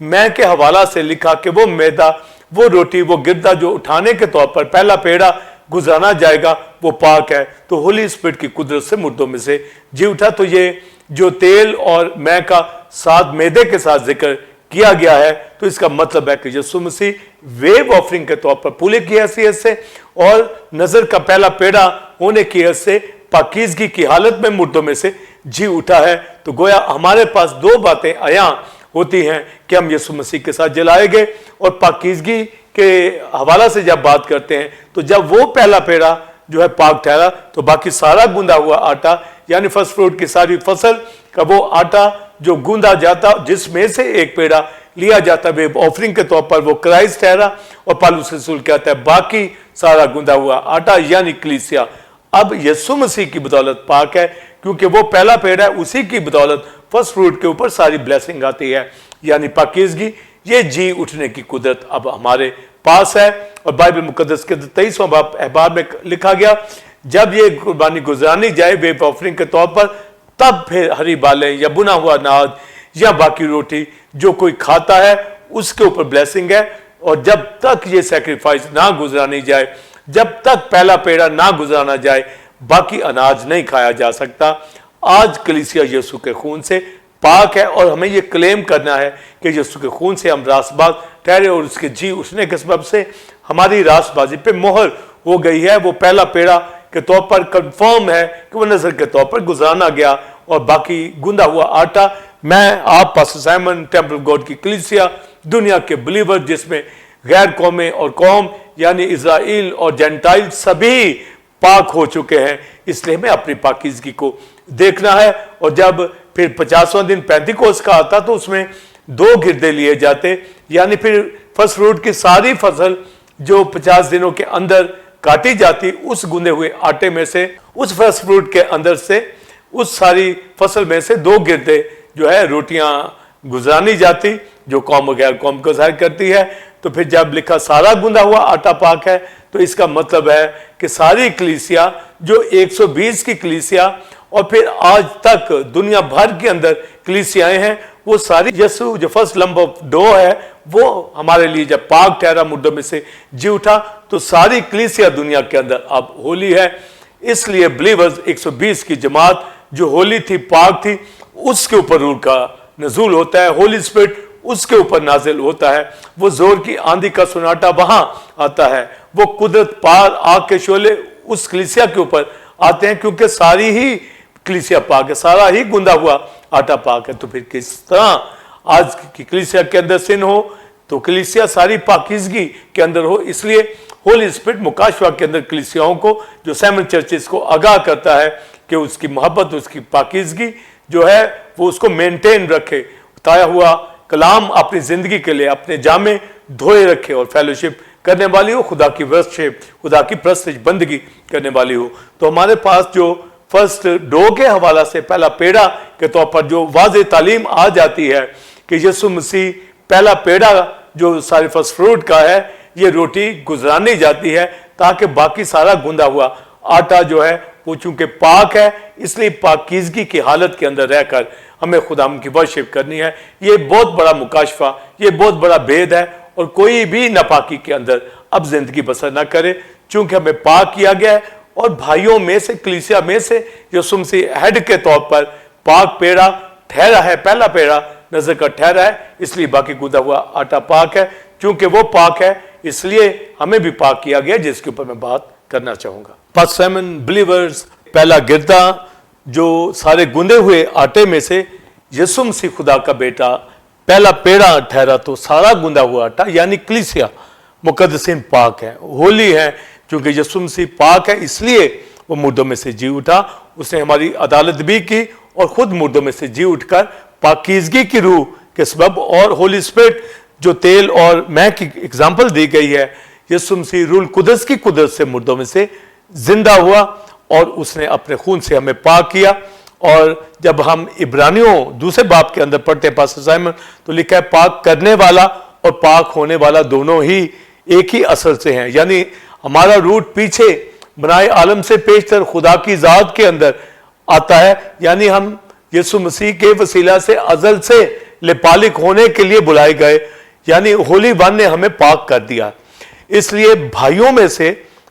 میں کے حوالہ سے لکھا کہ وہ میدا، وہ روٹی، وہ گردا جو اٹھانے کے طور پر پہلا پیڑا گزرانا جائے گا وہ پاک ہے، تو ہولی اسپرٹ کی قدرت سے مردوں میں سے جی اٹھا۔ تو یہ جو تیل اور میں کا ساتھ میدے کے ساتھ ذکر کیا گیا ہے، تو اس کا مطلب ہے کہ یسوع مسیح ویو آفرنگ کے طور پر پولے کی حیثیت سے اور نظر کا پہلا پیڑا ہونے کی حیثیت سے پاکیزگی کی حالت میں مردوں میں سے جی اٹھا ہے۔ تو گویا ہمارے پاس دو باتیں عیاں ہوتی ہیں کہ ہم یسوع مسیح کے ساتھ جلائے گئے، اور پاکیزگی کے حوالہ سے جب بات کرتے ہیں تو جب وہ پہلا پیڑا جو ہے پاک ٹھہرا تو باقی سارا گوندا ہوا آٹا یعنی فرسٹ فروٹ کی ساری فصل کا وہ آٹا جو گوندا جاتا جس میں سے ایک پیڑا لیا جاتا ہے آفرنگ کے طور پر وہ کرائسٹ ٹھہرا، اور پالوس رسول کہتا ہے باقی سارا گوندا ہوا آٹا یعنی کلیسیا اب یسوع مسیح کی بدولت پاک ہے، کیونکہ وہ پہلا پیڑا ہے، اسی کی بدولت فرسٹ فروٹ کے اوپر ساری بلیسنگ آتی ہے یعنی پاکیزگی۔ یہ جی اٹھنے کی قدرت اب ہمارے پاس ہے، اور بائبل مقدس کے 23واں باب احبار میں لکھا گیا जब ये कुर्बानी गुजरानी जाए वेव ऑफरिंग के तौर पर, तब फिर हरी बालें या बुना हुआ अनाज या बाकी रोटी जो कोई खाता है उसके ऊपर ब्लेसिंग है। और जब तक ये सैक्रिफाइस ना गुजरानी जाए, जब तक पहला पेड़ा ना गुजराना जाए, बाकी अनाज नहीं खाया जा सकता। आज कलीसिया यीशु के खून से पाक है और हमें ये क्लेम करना है कि यीशु के खून से हम रासबाज ठहरे और उसके जी उठने के सबब से हमारी रासबाजी पे मोहर हो गई है। वो पहला पेड़ा के तौर पर कंफर्म है कि वो नजर के तौर पर गुजराना गया और बाकी गुंदा हुआ आटा मैं, आप, pastor Simon, temple of God की कलीसिया, दुनिया के बिलीवर जिसमें गैर कौमें और कौम यानी इजराइल और जेंटाइल सभी पाक हो चुके हैं, इसलिए हमें अपनी पाकीज़गी को देखना है। और जब फिर 50वां दिन पेंतिकोस्त का आता तो उसमें 2 गिरदे लिए जाते, यानी फिर फर्स्ट फ्रूट की सारी फसल जो 50 दिनों के अंदर काटी जाती, उस गुंदे हुए आटे में से, उस फर्स्ट फ्रूट के अंदर से, उस सारी फसल में से 2 गिरदे जो है रोटियां गुजरानी जाती, जो कौम और गैर कौम को जाहिर करती है। तो फिर जब लिखा सारा गुंदा हुआ आटा पाक है, तो इसका मतलब है कि सारी कलीसिया जो 120 की कलीसिया और फिर आज तक दुनिया भर के अंदर कलीसियाएं हैं, वो सारी यीशु जो फर्स्ट लंप ऑफ डो है वो हमारे लिए जब पाक ठहरा, मुर्दों में से जी उठा, तो सारी कलीसिया दुनिया के अंदर अब होली है। इसलिए बिलीवर्स 120 की जमात जो होली थी, पाक थी, उसके ऊपर रूह का नजूल होता है, होली स्पिरिट उसके ऊपर नाजिल होता है। वो जोर की आंधी का सुनाटा वहां आता है, वो कुदरत पार आग के शोले उस कलीसिया के ऊपर आते हैं, क्योंकि सारी ही कलीसिया पाक है, सारा ही गुंदा हुआ आटा पाक है। तो फिर किस तरह आज की कलीसिया के अंदर सिन हो तो कलीसिया सारी पाकीज़गी के अंदर हो। इसलिए होली स्पिरिट मुकाशवा के अंदर कलीसियाओं को, जो सैमन चर्चेस को आगाह करता है कि उसकी मोहब्बत, उसकी पाकीज़गी जो है वो उसको मेंटेन रखे, ताया हुआ कलाम अपनी जिंदगी के लिए अपने जामे धोए रखे और फेलोशिप करने वाली हो, खुदा की वर्शिप, खुदा की प्रस्तिज बंदगी करने वाली हो। तो हमारे पास जो फर्स्ट डो के हवाला से पहला पेड़ा के तौर पर जो वाज़े तालीम आ जाती है कि यीशु मसीह पहला पेड़ा जो सारे फर्स्ट फ्रूट का है, ये रोटी गुजरानी जाती है ताकि बाकी सारा गुंदा हुआ आटा जो है वो चूंकि पाक है, इसलिए पाकीज़गी की हालत के अंदर रहकर हमें खुदा की वर्शिप करनी है। ये बहुत बड़ा मुकाशफा, ये बहुत बड़ा भेद है और कोई भी नापाकी के अंदर अब जिंदगी बसर ना करे, चूंकि हमें पाक किया गया है। और भाइयों में से, कलीसिया में से यीशु मसीह हेड के तौर पर पाक पेड़ा ठहरा है, पहला पेड़ा नजर का ठहरा है, इसलिए बाकी गुदा हुआ आटा पाक है। चूंकि वो पाक है इसलिए हमें भी पाक किया गया, जिसके ऊपर मैं बात करना चाहूंगा। पास्टर साइमन, बिलीवर्स, पहला गिरदा जो सारे गुंदे हुए आटे में से यीशु मसीह खुदा का बेटा पहला पेड़ा ठहरा, तो सारा गुंदा हुआ आटा यानी कलीसिया मुकद्दसीन पाक है, होली है। क्योंकि यीशु मसीह पाक है इसलिए वो मुर्दों में से जी उठा, उसने हमारी अदालत भी की और खुद मुर्दों में से जी उठकर पाकीज़गी की रूह के सबब और होली स्पिरिट जो तेल और मैं की एग्जाम्पल दी गई है, यीशु मसीह रूल कुदस की कुदरत से मुर्दों में से जिंदा हुआ और उसने अपने खून से हमें पाक किया। और जब हम इब्रानियों दूसरे बाब के अंदर पढ़ते हैं पास्टर साइमन, तो लिखा है पाक करने वाला और पाक होने वाला दोनों ही एक ही असल से हैं, यानी हमारा रूट पीछे बनाए आलम से पेशतर खुदा की ज़ात के अंदर आता है, यानी हम यीशु मसीह के वसीला से अजल से लेपालिक होने के लिए बुलाए गए, यानी होली वन ने हमें पाक कर दिया। इसलिए भाइयों में से,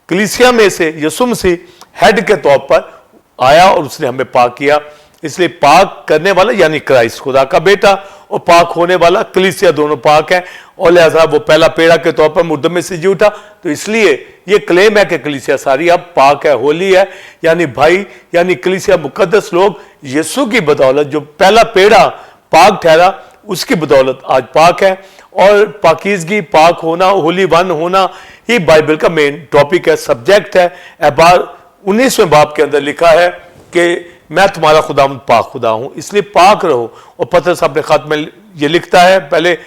कलीसिया में से यीशु मसीह हेड के तौर पर आया और उसने हमें पाक किया। इसलिए पाक करने वाला यानी क्राइस्ट खुदा का बेटा और पाक होने वाला कलीसिया, दोनों पाक है। और लिहाजा वो पहला पेड़ा के तौर पर मुर्दों में से जी उठा, तो इसलिए ये क्लेम है कि कलीसिया सारी अब पाक है, होली है, यानी भाई यानी कलीसिया मुकद्दस लोग यीशु की बदौलत जो पहला पेड़ा पाक ठहरा उसकी बदौलत आज पाक है। और पाकीज़गी, पाक होना, होली वन होना ही बाइबल का मेन टॉपिक है, सब्जेक्ट है। एबार 19वें बाब के अंदर लिखा है कि मैं तुम्हारा खुदा पाक खुदा हूं, इसलिए पाक रहो। और पतरस अपने खत में ये लिखता है पहले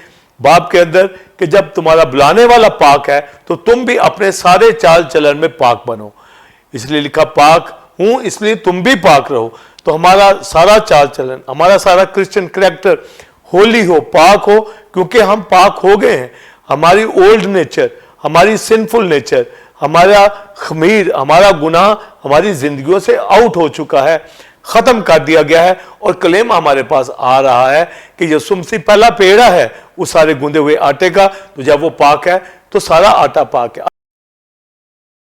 बाब के अंदर कि जब तुम्हारा बुलाने वाला पाक है तो तुम भी अपने सारे चाल चलन में पाक बनो। इसलिए लिखा पाक हूं इसलिए तुम भी पाक रहो। तो हमारा सारा चाल चलन, हमारा सारा क्रिश्चियन कैरेक्टर होली हो, पाक हो, क्योंकि हम पाक हो गए हैं। हमारी ओल्ड नेचर, हमारी सिंफुल नेचर, ہمارا خمیر, ہمارا گناہ ہماری زندگیوں سے آؤٹ ہو چکا ہے, ختم کر دیا گیا ہے, اور کلیم ہمارے پاس آ رہا ہے کہ یسوع مسیح پہلا پیڑا ہے اس سارے گندے ہوئے آٹے کا, تو جب وہ پاک ہے تو سارا آٹا پاک ہے.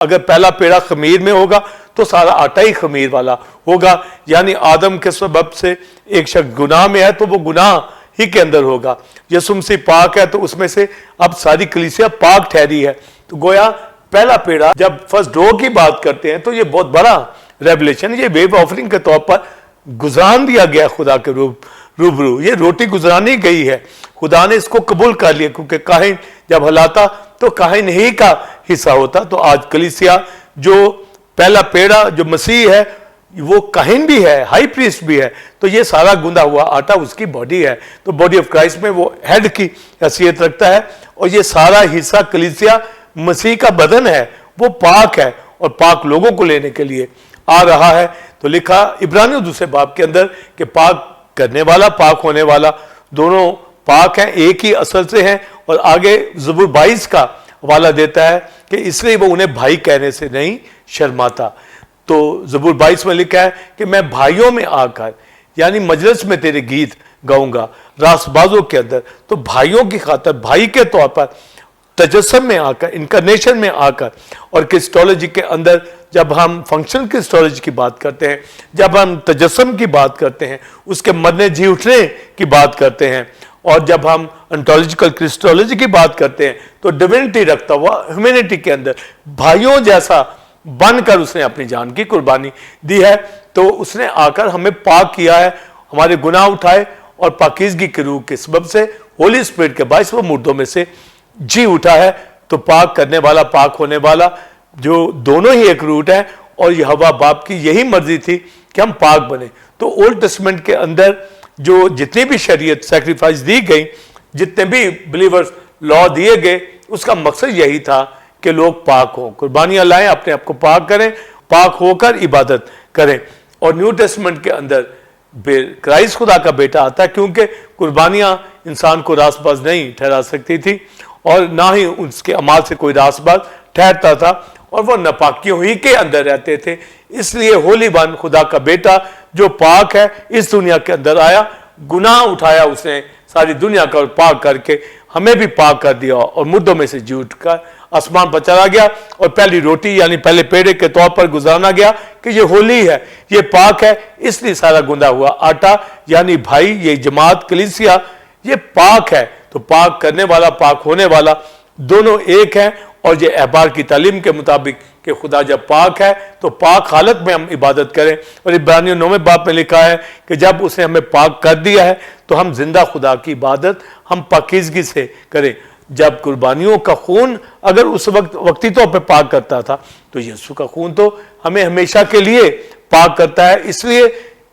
اگر پہلا پیڑا خمیر میں ہوگا تو سارا آٹا ہی خمیر والا ہوگا, یعنی آدم کے سبب سے ایک شخص گناہ میں ہے تو وہ گناہ ہی کے اندر ہوگا. یسوع مسیح پاک ہے تو اس میں سے اب ساری کلیسیا پاک ٹھہری ہے. تو گویا پہلا پیڑا, جب فرسٹ ڈو کی بات کرتے ہیں تو یہ بہت بڑا ریولیشن, یہ ویو آفرنگ کے طور پر گزران دیا گیا خدا کے روبرو, یہ روٹی گزرانی گئی ہے, خدا نے اس کو قبول کر لیا, کیونکہ کاہن جب ہلاتا تو کاہن ہی کا حصہ ہوتا. تو آج کلیسیا جو پہلا پیڑا جو مسیح ہے وہ کاہن بھی ہے, ہائی پریسٹ بھی ہے, تو یہ سارا گندا ہوا آٹا اس کی باڈی ہے, تو باڈی آف کرائسٹ میں وہ ہیڈ کی حیثیت رکھتا ہے, اور یہ سارا حصہ کلیسیا مسیح کا بدن ہے, وہ پاک ہے اور پاک لوگوں کو لینے کے لیے آ رہا ہے. تو لکھا عبرانیوں دوسرے باب کے اندر کہ پاک کرنے والا پاک ہونے والا دونوں پاک ہیں, ایک ہی اصل سے ہیں. اور آگے زبور 22 کا حوالہ دیتا ہے کہ اس لیے وہ انہیں بھائی کہنے سے نہیں شرماتا. تو زبور 22 میں لکھا ہے کہ میں بھائیوں میں آ کر, یعنی مجلس میں تیرے گیت گاؤں گا, راس بازوں کے اندر. تو بھائیوں کی خاطر, بھائی کے طور پر تجسم میں آ کر, انکارنیشن میں آ کر, اور کرسٹولوجی کے اندر جب ہم فنکشنل کرسٹولوجی کی بات کرتے ہیں, جب ہم تجسم کی بات کرتے ہیں, اس کے مرنے جی اٹھنے کی بات کرتے ہیں, اور جب ہم انٹولوجیکل کرسٹولوجی کی بات کرتے ہیں تو ڈیوینٹی رکھتا ہوا ہیومینٹی کے اندر بھائیوں جیسا بن کر اس نے اپنی جان کی قربانی دی ہے. تو اس نے آ کر ہمیں پاک کیا ہے, ہمارے گناہ اٹھائے, اور پاکیزگی کے روح کے سبب سے ہولی اسپرٹ کے باعث وہ مردوں میں سے جی اٹھا ہے. تو پاک کرنے والا پاک ہونے والا جو دونوں ہی ایک روٹ ہے, اور یہ ہوا باپ کی یہی مرضی تھی کہ ہم پاک بنے. تو اولڈ ٹیسٹمنٹ کے اندر جو جتنی بھی شریعت سیکریفائس دی گئی, جتنے بھی بلیورز لا دیے گئے, اس کا مقصد یہی تھا کہ لوگ پاک ہوں, قربانیاں لائیں, اپنے آپ کو پاک کریں, پاک ہو کر عبادت کریں. اور نیو ٹیسٹمنٹ کے اندر کرائسٹ خدا کا بیٹا آتا ہے, کیونکہ قربانیاں انسان کو راست باز نہیں ٹھہرا سکتی تھی, اور نہ ہی اس کے اعمال سے کوئی راست باز ٹھہرتا تھا, اور وہ ناپاکیوں ہی کے اندر رہتے تھے. اس لیے ہولی ون خدا کا بیٹا جو پاک ہے اس دنیا کے اندر آیا, گناہ اٹھایا اس نے ساری دنیا کا, اور پاک کر کے ہمیں بھی پاک کر دیا, اور مردوں میں سے جی اٹھ کر آسمان پر چلا گیا, اور پہلی روٹی یعنی پہلے پیڑے کے طور پر گزارنا گیا کہ یہ ہولی ہے, یہ پاک ہے. اس لیے سارا گندا ہوا آٹا, یعنی بھائی, یہ جماعت کلیسیا یہ پاک ہے. تو پاک کرنے والا پاک ہونے والا دونوں ایک ہیں. اور یہ احبار کی تعلیم کے مطابق کہ خدا جب پاک ہے تو پاک حالت میں ہم عبادت کریں. اور عبرانیوں 9 باب میں لکھا ہے کہ جب اس نے ہمیں پاک کر دیا ہے تو ہم زندہ خدا کی عبادت ہم پاکیزگی سے کریں. جب قربانیوں کا خون اگر اس وقت وقتی طور پہ پاک کرتا تھا, تو یسوع کا خون تو ہمیں ہمیشہ کے لیے پاک کرتا ہے, اس لیے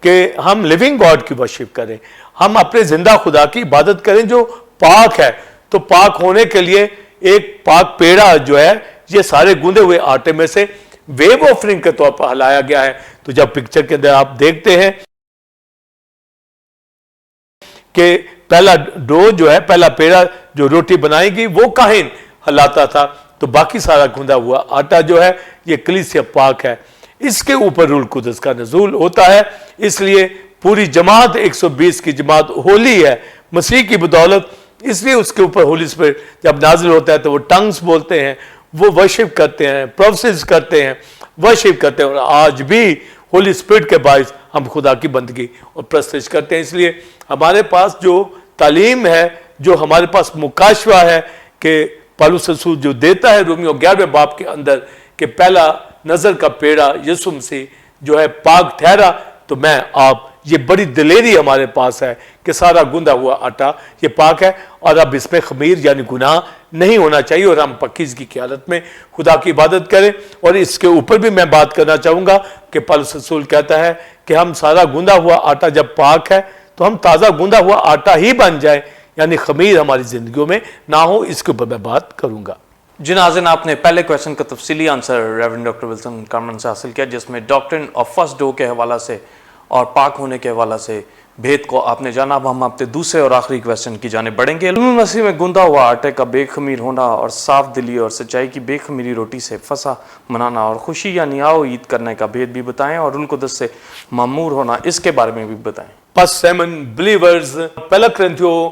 کہ ہم لیونگ گاڈ کی ورشپ کریں, ہم اپنے زندہ خدا کی عبادت کریں جو پاک ہے. تو پاک ہونے کے لیے ایک پاک پیڑا جو ہے یہ سارے گوندے ہوئے آٹے میں سے ویو آفرنگ کے طور پر ہلایا گیا ہے. تو جب پکچر کے اندر آپ دیکھتے ہیں کہ پہلا ڈو جو ہے, پہلا پیڑا جو روٹی بنائے گی وہ کاہن ہلاتا تھا, تو باقی سارا گوندا ہوا آٹا جو ہے یہ کلیسیا پاک ہے. اس کے اوپر روح القدس کا نزول ہوتا ہے, اس لیے پوری جماعت 120 کی جماعت ہولی ہے مسیح کی بدولت. اس لیے اس کے اوپر ہولی اسپرٹ جب نازل ہوتا ہے تو وہ ٹنگز بولتے ہیں, وہ ورشپ کرتے ہیں, پروفیسز کرتے ہیں, ورشپ کرتے ہیں. اور آج بھی ہولی اسپرٹ کے باعث ہم خدا کی بندگی اور پرستش کرتے ہیں. اس لیے ہمارے پاس جو تعلیم ہے, جو ہمارے پاس مکاشفہ ہے کہ پالوس رسول جو دیتا ہے رومیو 11 باب کے اندر کہ پہلا نظر کا پیڑا یسوع مسیح جو ہے پاک ٹھہرا, تو میں آپ یہ بڑی دلیری ہمارے پاس ہے کہ سارا گندا ہوا آٹا یہ پاک ہے, اور اب اس میں خمیر یعنی گناہ نہیں ہونا چاہیے, اور ہم پاکیزگی کی حالت میں خدا کی عبادت کریں. اور اس کے اوپر بھی میں بات کرنا چاہوں گا کہ پالوس رسول کہتا ہے کہ ہم سارا گندا ہوا آٹا جب پاک ہے تو ہم تازہ گندا ہوا آٹا ہی بن جائے, یعنی خمیر ہماری زندگیوں میں نہ ہو. اس کے اوپر میں بات کروں گا. جی ناظرین, آپ نے پہلے کویشچن کا تفصیلی آنسر ریورنڈ ڈاکٹر ولسن کارمن سے حاصل کیا, جس میں ڈاکٹرن آف فرسٹ ڈو کے حوالہ سے اور پاک ہونے کے حوالہ سے भेद को आपने जाना। अब हम अपने दूसरे और आखिरी क्वेश्चन की जाने बढ़ेंगे। यीशु मसीह में गुंदा हुआ आटे का बेखमीर होना और साफ दिली और सच्चाई की बेखमीरी रोटी से फसा मनाना और खुशी यानी आओ ईद करने का भेद भी बताएं और उनको दस से मामूर होना, इसके बारे में भी बताएं। फर्स्ट सेवन बिलीवर्स, पहला करंथियों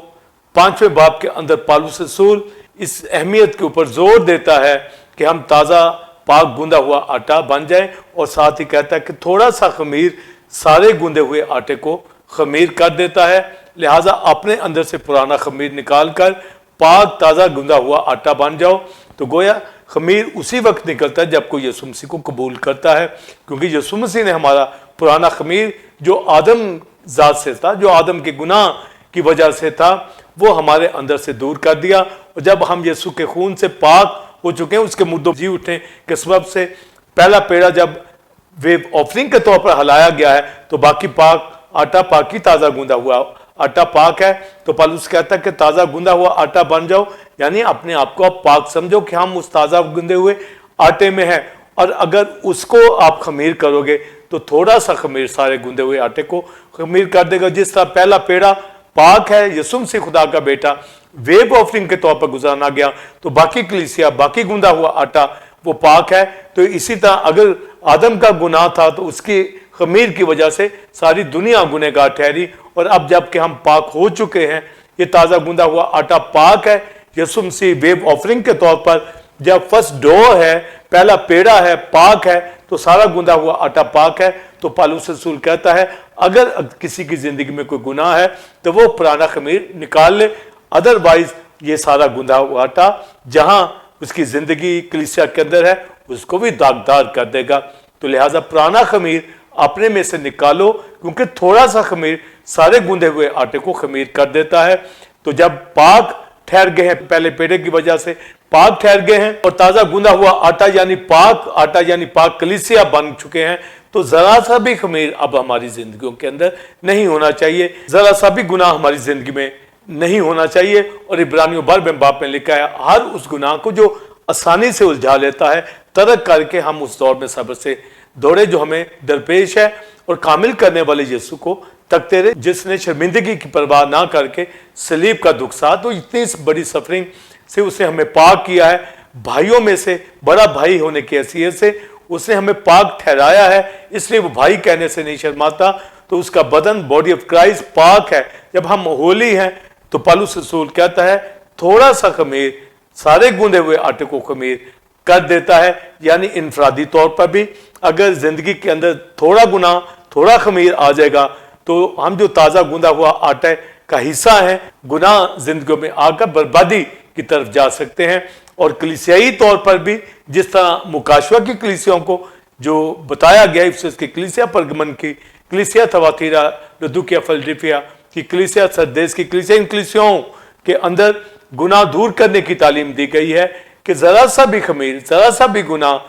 5वें बाब के अंदर पौलुस रसूल इस अहमियत के ऊपर जोर देता है कि हम ताज़ा पाक गूंदा हुआ आटा बन जाए, और साथ ही कहता है कि थोड़ा सा खमीर सारे गूंदे हुए आटे को खमीर कर देता है। लिहाजा अपने अंदर से पुराना खमीर निकाल कर पाक ताज़ा गूंदा हुआ आटा बन जाओ। तो गोया खमीर उसी वक्त निकलता है जब कोई यीशु मसीह को कबूल करता है, क्योंकि यीशु मसीह ने हमारा पुराना खमीर जो आदम जात से था, जो आदम के गुनाह की वजह से था, वो हमारे अंदर से दूर कर दिया। और जब हम यीशु के खून से पाक हो चुके हैं, उसके मुद्दों जी उठने के सबब से पहला पेड़ा जब वेव ऑफरिंग के तौर पर हलाया गया है, तो बाकी पाक आटा पाकी ताज़ा गूंदा हुआ आटा पाक है। तो पौलुस कहता है कि ताज़ा गूंदा हुआ आटा बन जाओ, यानी अपने आप को आप पाक समझो कि हम उस ताज़ा गूंदे हुए आटे में हैं। और अगर उसको आप खमीर करोगे तो थोड़ा सा खमीर सारे गूंदे हुए आटे को खमीर कर देगा। जिस तरह पहला पेड़ा पाक है, यीशु मसीह खुदा का बेटा वेब ऑफरिंग के तौर पर गुजारना गया, तो बाकी कलीसिया बाकी गूंदा हुआ आटा वो पाक है। तो इसी तरह अगर आदम का गुनाह था तो उसकी खमीर की वजह से सारी दुनिया गुनहगार ठहरी, और अब जबकि हम पाक हो चुके हैं, ये ताज़ा गूंदा हुआ आटा पाक है। यीशु मसीह वेब ऑफरिंग के तौर पर जब फर्स्ट डो है, पहला पेड़ा है, पाक है, तो सारा गूंदा हुआ आटा पाक है। तो पौलुस रसूल कहता है अगर किसी की जिंदगी में कोई गुनाह है तो वो पुराना खमीर निकाल ले, अदरवाइज ये सारा गूंदा हुआ आटा जहां उसकी जिंदगी कलीसिया के अंदर है उसको भी दागदार कर देगा। तो लिहाजा पुराना खमीर अपने में से निकालो, क्योंकि थोड़ा सा खमीर सारे गूंदे हुए आटे को खमीर कर देता है। तो जब पाक ठहर गए हैं, पहले पेड़े की वजह से पाक ठहर गए हैं और ताज़ा गूंदा हुआ आटा यानी पाक कलीसिया बन चुके हैं, तो जरा सा भी खमीर अब हमारी जिंदगियों के अंदर नहीं होना चाहिए, जरा सा भी गुनाह हमारी जिंदगी में नहीं होना चाहिए। और इब्रानियों 12वें बाब में लिखा है हर उस गुनाह को जो आसानी से उलझा लेता है तर्क करके हम उस दौर में सब्र से दौड़े जो हमें दरपेश है, और कामिल करने वाले यीशु को तकते रहे, जिसने शर्मिंदगी की परवाह ना करके सलीब का दुख सहा। तो इतनी बड़ी सफरिंग से उसने हमें पाक किया है, भाइयों में से बड़ा भाई होने की हैसियत से उसने हमें पाक ठहराया है, इसलिए वो भाई कहने से नहीं शर्माता। तो उसका बदन बॉडी ऑफ क्राइस्ट पाक है। जब हम होली हैं तो पौलुस रसूल कहता है थोड़ा सा खमीर सारे गूंदे हुए आटे को खमीर कर देता है। यानी इनफरादी तौर पर भी अगर जिंदगी के अंदर थोड़ा गुनाह थोड़ा खमीर आ जाएगा तो हम जो ताज़ा गूंदा हुआ आटे का हिस्सा है, गुनाह जिंदगियों में आकर बर्बादी की तरफ जा सकते हैं। और कलीसियाई तौर पर भी जिस तरह मुकाशवा की कलीसियाओं को जो बताया गया इफिसस की कलीसिया, परगमन की कलीसिया, थवातीरा, लदुकिया, फिलडेल्फिया की कलीसिया, सरदेस की कलीसिया, इन कलीसियाओं के अंदर गुनाह दूर करने की तालीम दी गई है कि जरा सा भी खमीर जरा सा भी गुनाह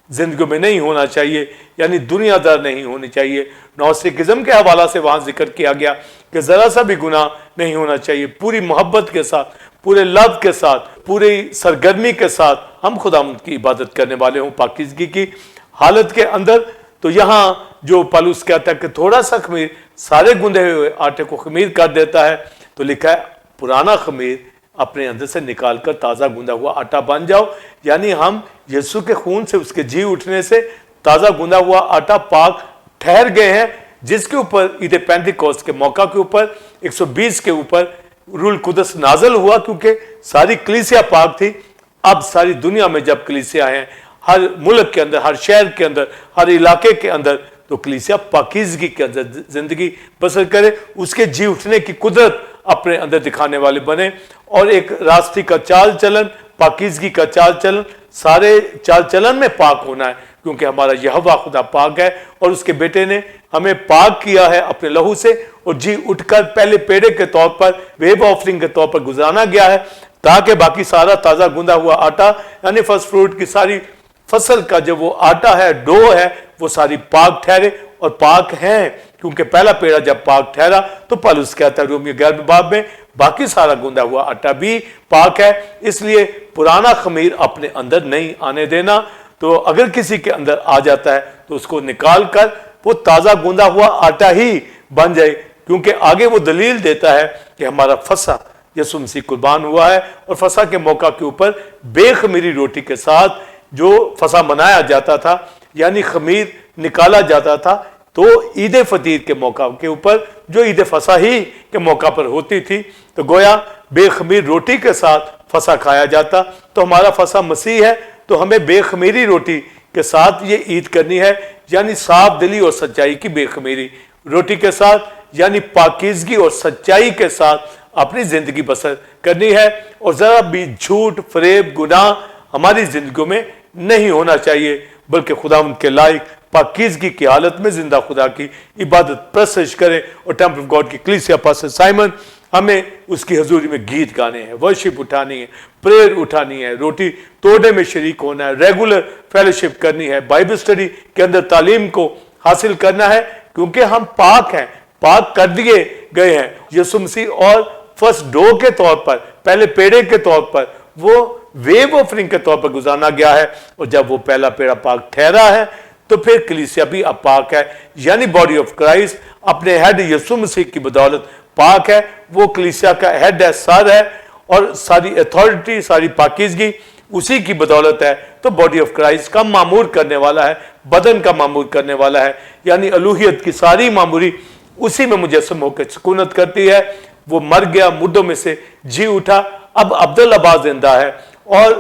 जिंदगी में नहीं होना चाहिए, यानी दुनियादार नहीं होनी चाहिए। नौसिकिज्म के हवाला से वहां जिक्र किया गया कि जरा सा भी गुनाह नहीं होना चाहिए। पूरी मोहब्बत के साथ, पूरे लव के साथ, पूरी सरगर्मी के साथ हम खुदावंद की इबादत करने वाले हों पाकीज़गी की हालत के अंदर। तो यहाँ जो पौलुस कहता है कि थोड़ा सा खमीर सारे गूंदे हुए आटे को खमीर कर देता है, तो लिखा है पुराना खमीर अपने अंदर से निकालकर ताज़ा गूंदा हुआ आटा बन जाओ। यानी हम यीशु के खून से, उसके जी उठने से ताज़ा गूंदा हुआ आटा पाक ठहर गए हैं, जिसके ऊपर ईद पेंटिकोस्ट के मौका के ऊपर 120 के ऊपर रूल कुदस नाजल हुआ, क्योंकि सारी कलीसिया पाक थी। अब सारी दुनिया में जब कलीसिया हैं, हर मुल्क के अंदर, हर शहर के अंदर, हर इलाके के अंदर, तो कलीसिया पाकीज़गी के अंदर जिंदगी बसर करे, उसके जी उठने की कुदरत अपने अंदर दिखाने वाले बने। और एक रास्ते का चाल चलन, पाकीज़गी का चाल चलन, सारे चाल चलन में पाक होना है, क्योंकि हमारा यहोवा खुदा पाक है और उसके बेटे ने हमें पाक किया है अपने लहू से, और जी उठकर पहले पेड़े के तौर पर, वेब ऑफरिंग के तौर पर गुजारा गया है, ताकि बाकी सारा ताज़ा गूंदा हुआ आटा यानी फर्स्ट फ्रूट की सारी फसल का जो वो आटा है, डो है, वो सारी पाक ठहरे। और पाक हैं क्योंकि पहला पेड़ा जब पाक ठहरा, तो पौलुस कहता है रोमियो 11वें बाब में बाकी सारा गूंदा हुआ आटा भी पाक है, इसलिए पुराना खमीर अपने अंदर नहीं आने देना। तो अगर किसी के अंदर आ जाता है तो उसको निकाल कर वो ताज़ा गूंदा हुआ आटा ही बन जाए, کیونکہ آگے وہ دلیل دیتا ہے کہ ہمارا فصح یسوع مسیح قربان ہوا ہے، اور فصح کے موقع کے اوپر بے خمیری روٹی کے ساتھ جو فصح منایا جاتا تھا، یعنی خمیر نکالا جاتا تھا، تو عید فطیر کے موقع کے اوپر جو عید فصح ہی کے موقع پر ہوتی تھی، تو گویا بے خمیر روٹی کے ساتھ فصح کھایا جاتا۔ تو ہمارا فصح مسیح ہے، تو ہمیں بے خمیری روٹی کے ساتھ یہ عید کرنی ہے، یعنی صاف دلی اور سچائی کی بے خمیری روٹی کے ساتھ، یعنی پاکیزگی اور سچائی کے ساتھ اپنی زندگی بسر کرنی ہے، اور ذرا بھی جھوٹ، فریب، گناہ ہماری زندگیوں میں نہیں ہونا چاہیے، بلکہ خداوند کے لائق پاکیزگی کی حالت میں زندہ خدا کی عبادت پرستش کرے۔ اور ٹیمپل آف گاڈ کی کلیسیا پاسٹر سائمن ہمیں اس کی حضوری میں گیت گانے ہیں، ورشپ اٹھانی ہے، پریئر اٹھانی ہے، روٹی توڑنے میں شریک ہونا ہے، ریگولر فیلوشپ کرنی ہے، بائبل اسٹڈی کے اندر تعلیم کو حاصل کرنا ہے، کیونکہ ہم پاک ہیں، پاک کر دیے گئے ہیں یسوع مسیح، اور فرسٹ ڈو کے طور پر، پہلے پیڑے کے طور پر، وہ ویو آفرنگ کے طور پر گزارنا گیا ہے، اور جب وہ پہلا پیڑا پاک ٹھہرا ہے تو پھر کلیسیا بھی اب پاک ہے، یعنی باڈی آف کرائسٹ اپنے ہیڈ یسوع مسیح کی بدولت پاک ہے، وہ کلیسیا کا ہیڈ ہے، سر ہے، اور ساری اتھارٹی، ساری پاکیزگی اسی کی بدولت ہے۔ تو باڈی آف کرائسٹ کا معمور کرنے والا ہے، بدن کا معمور کرنے والا ہے، یعنی الوہیت کی ساری معموری اسی میں مجسم ہو کے سکونت کرتی ہے۔ وہ مر گیا، مردوں میں سے جی اٹھا، اب عبدالآباد زندہ ہے، اور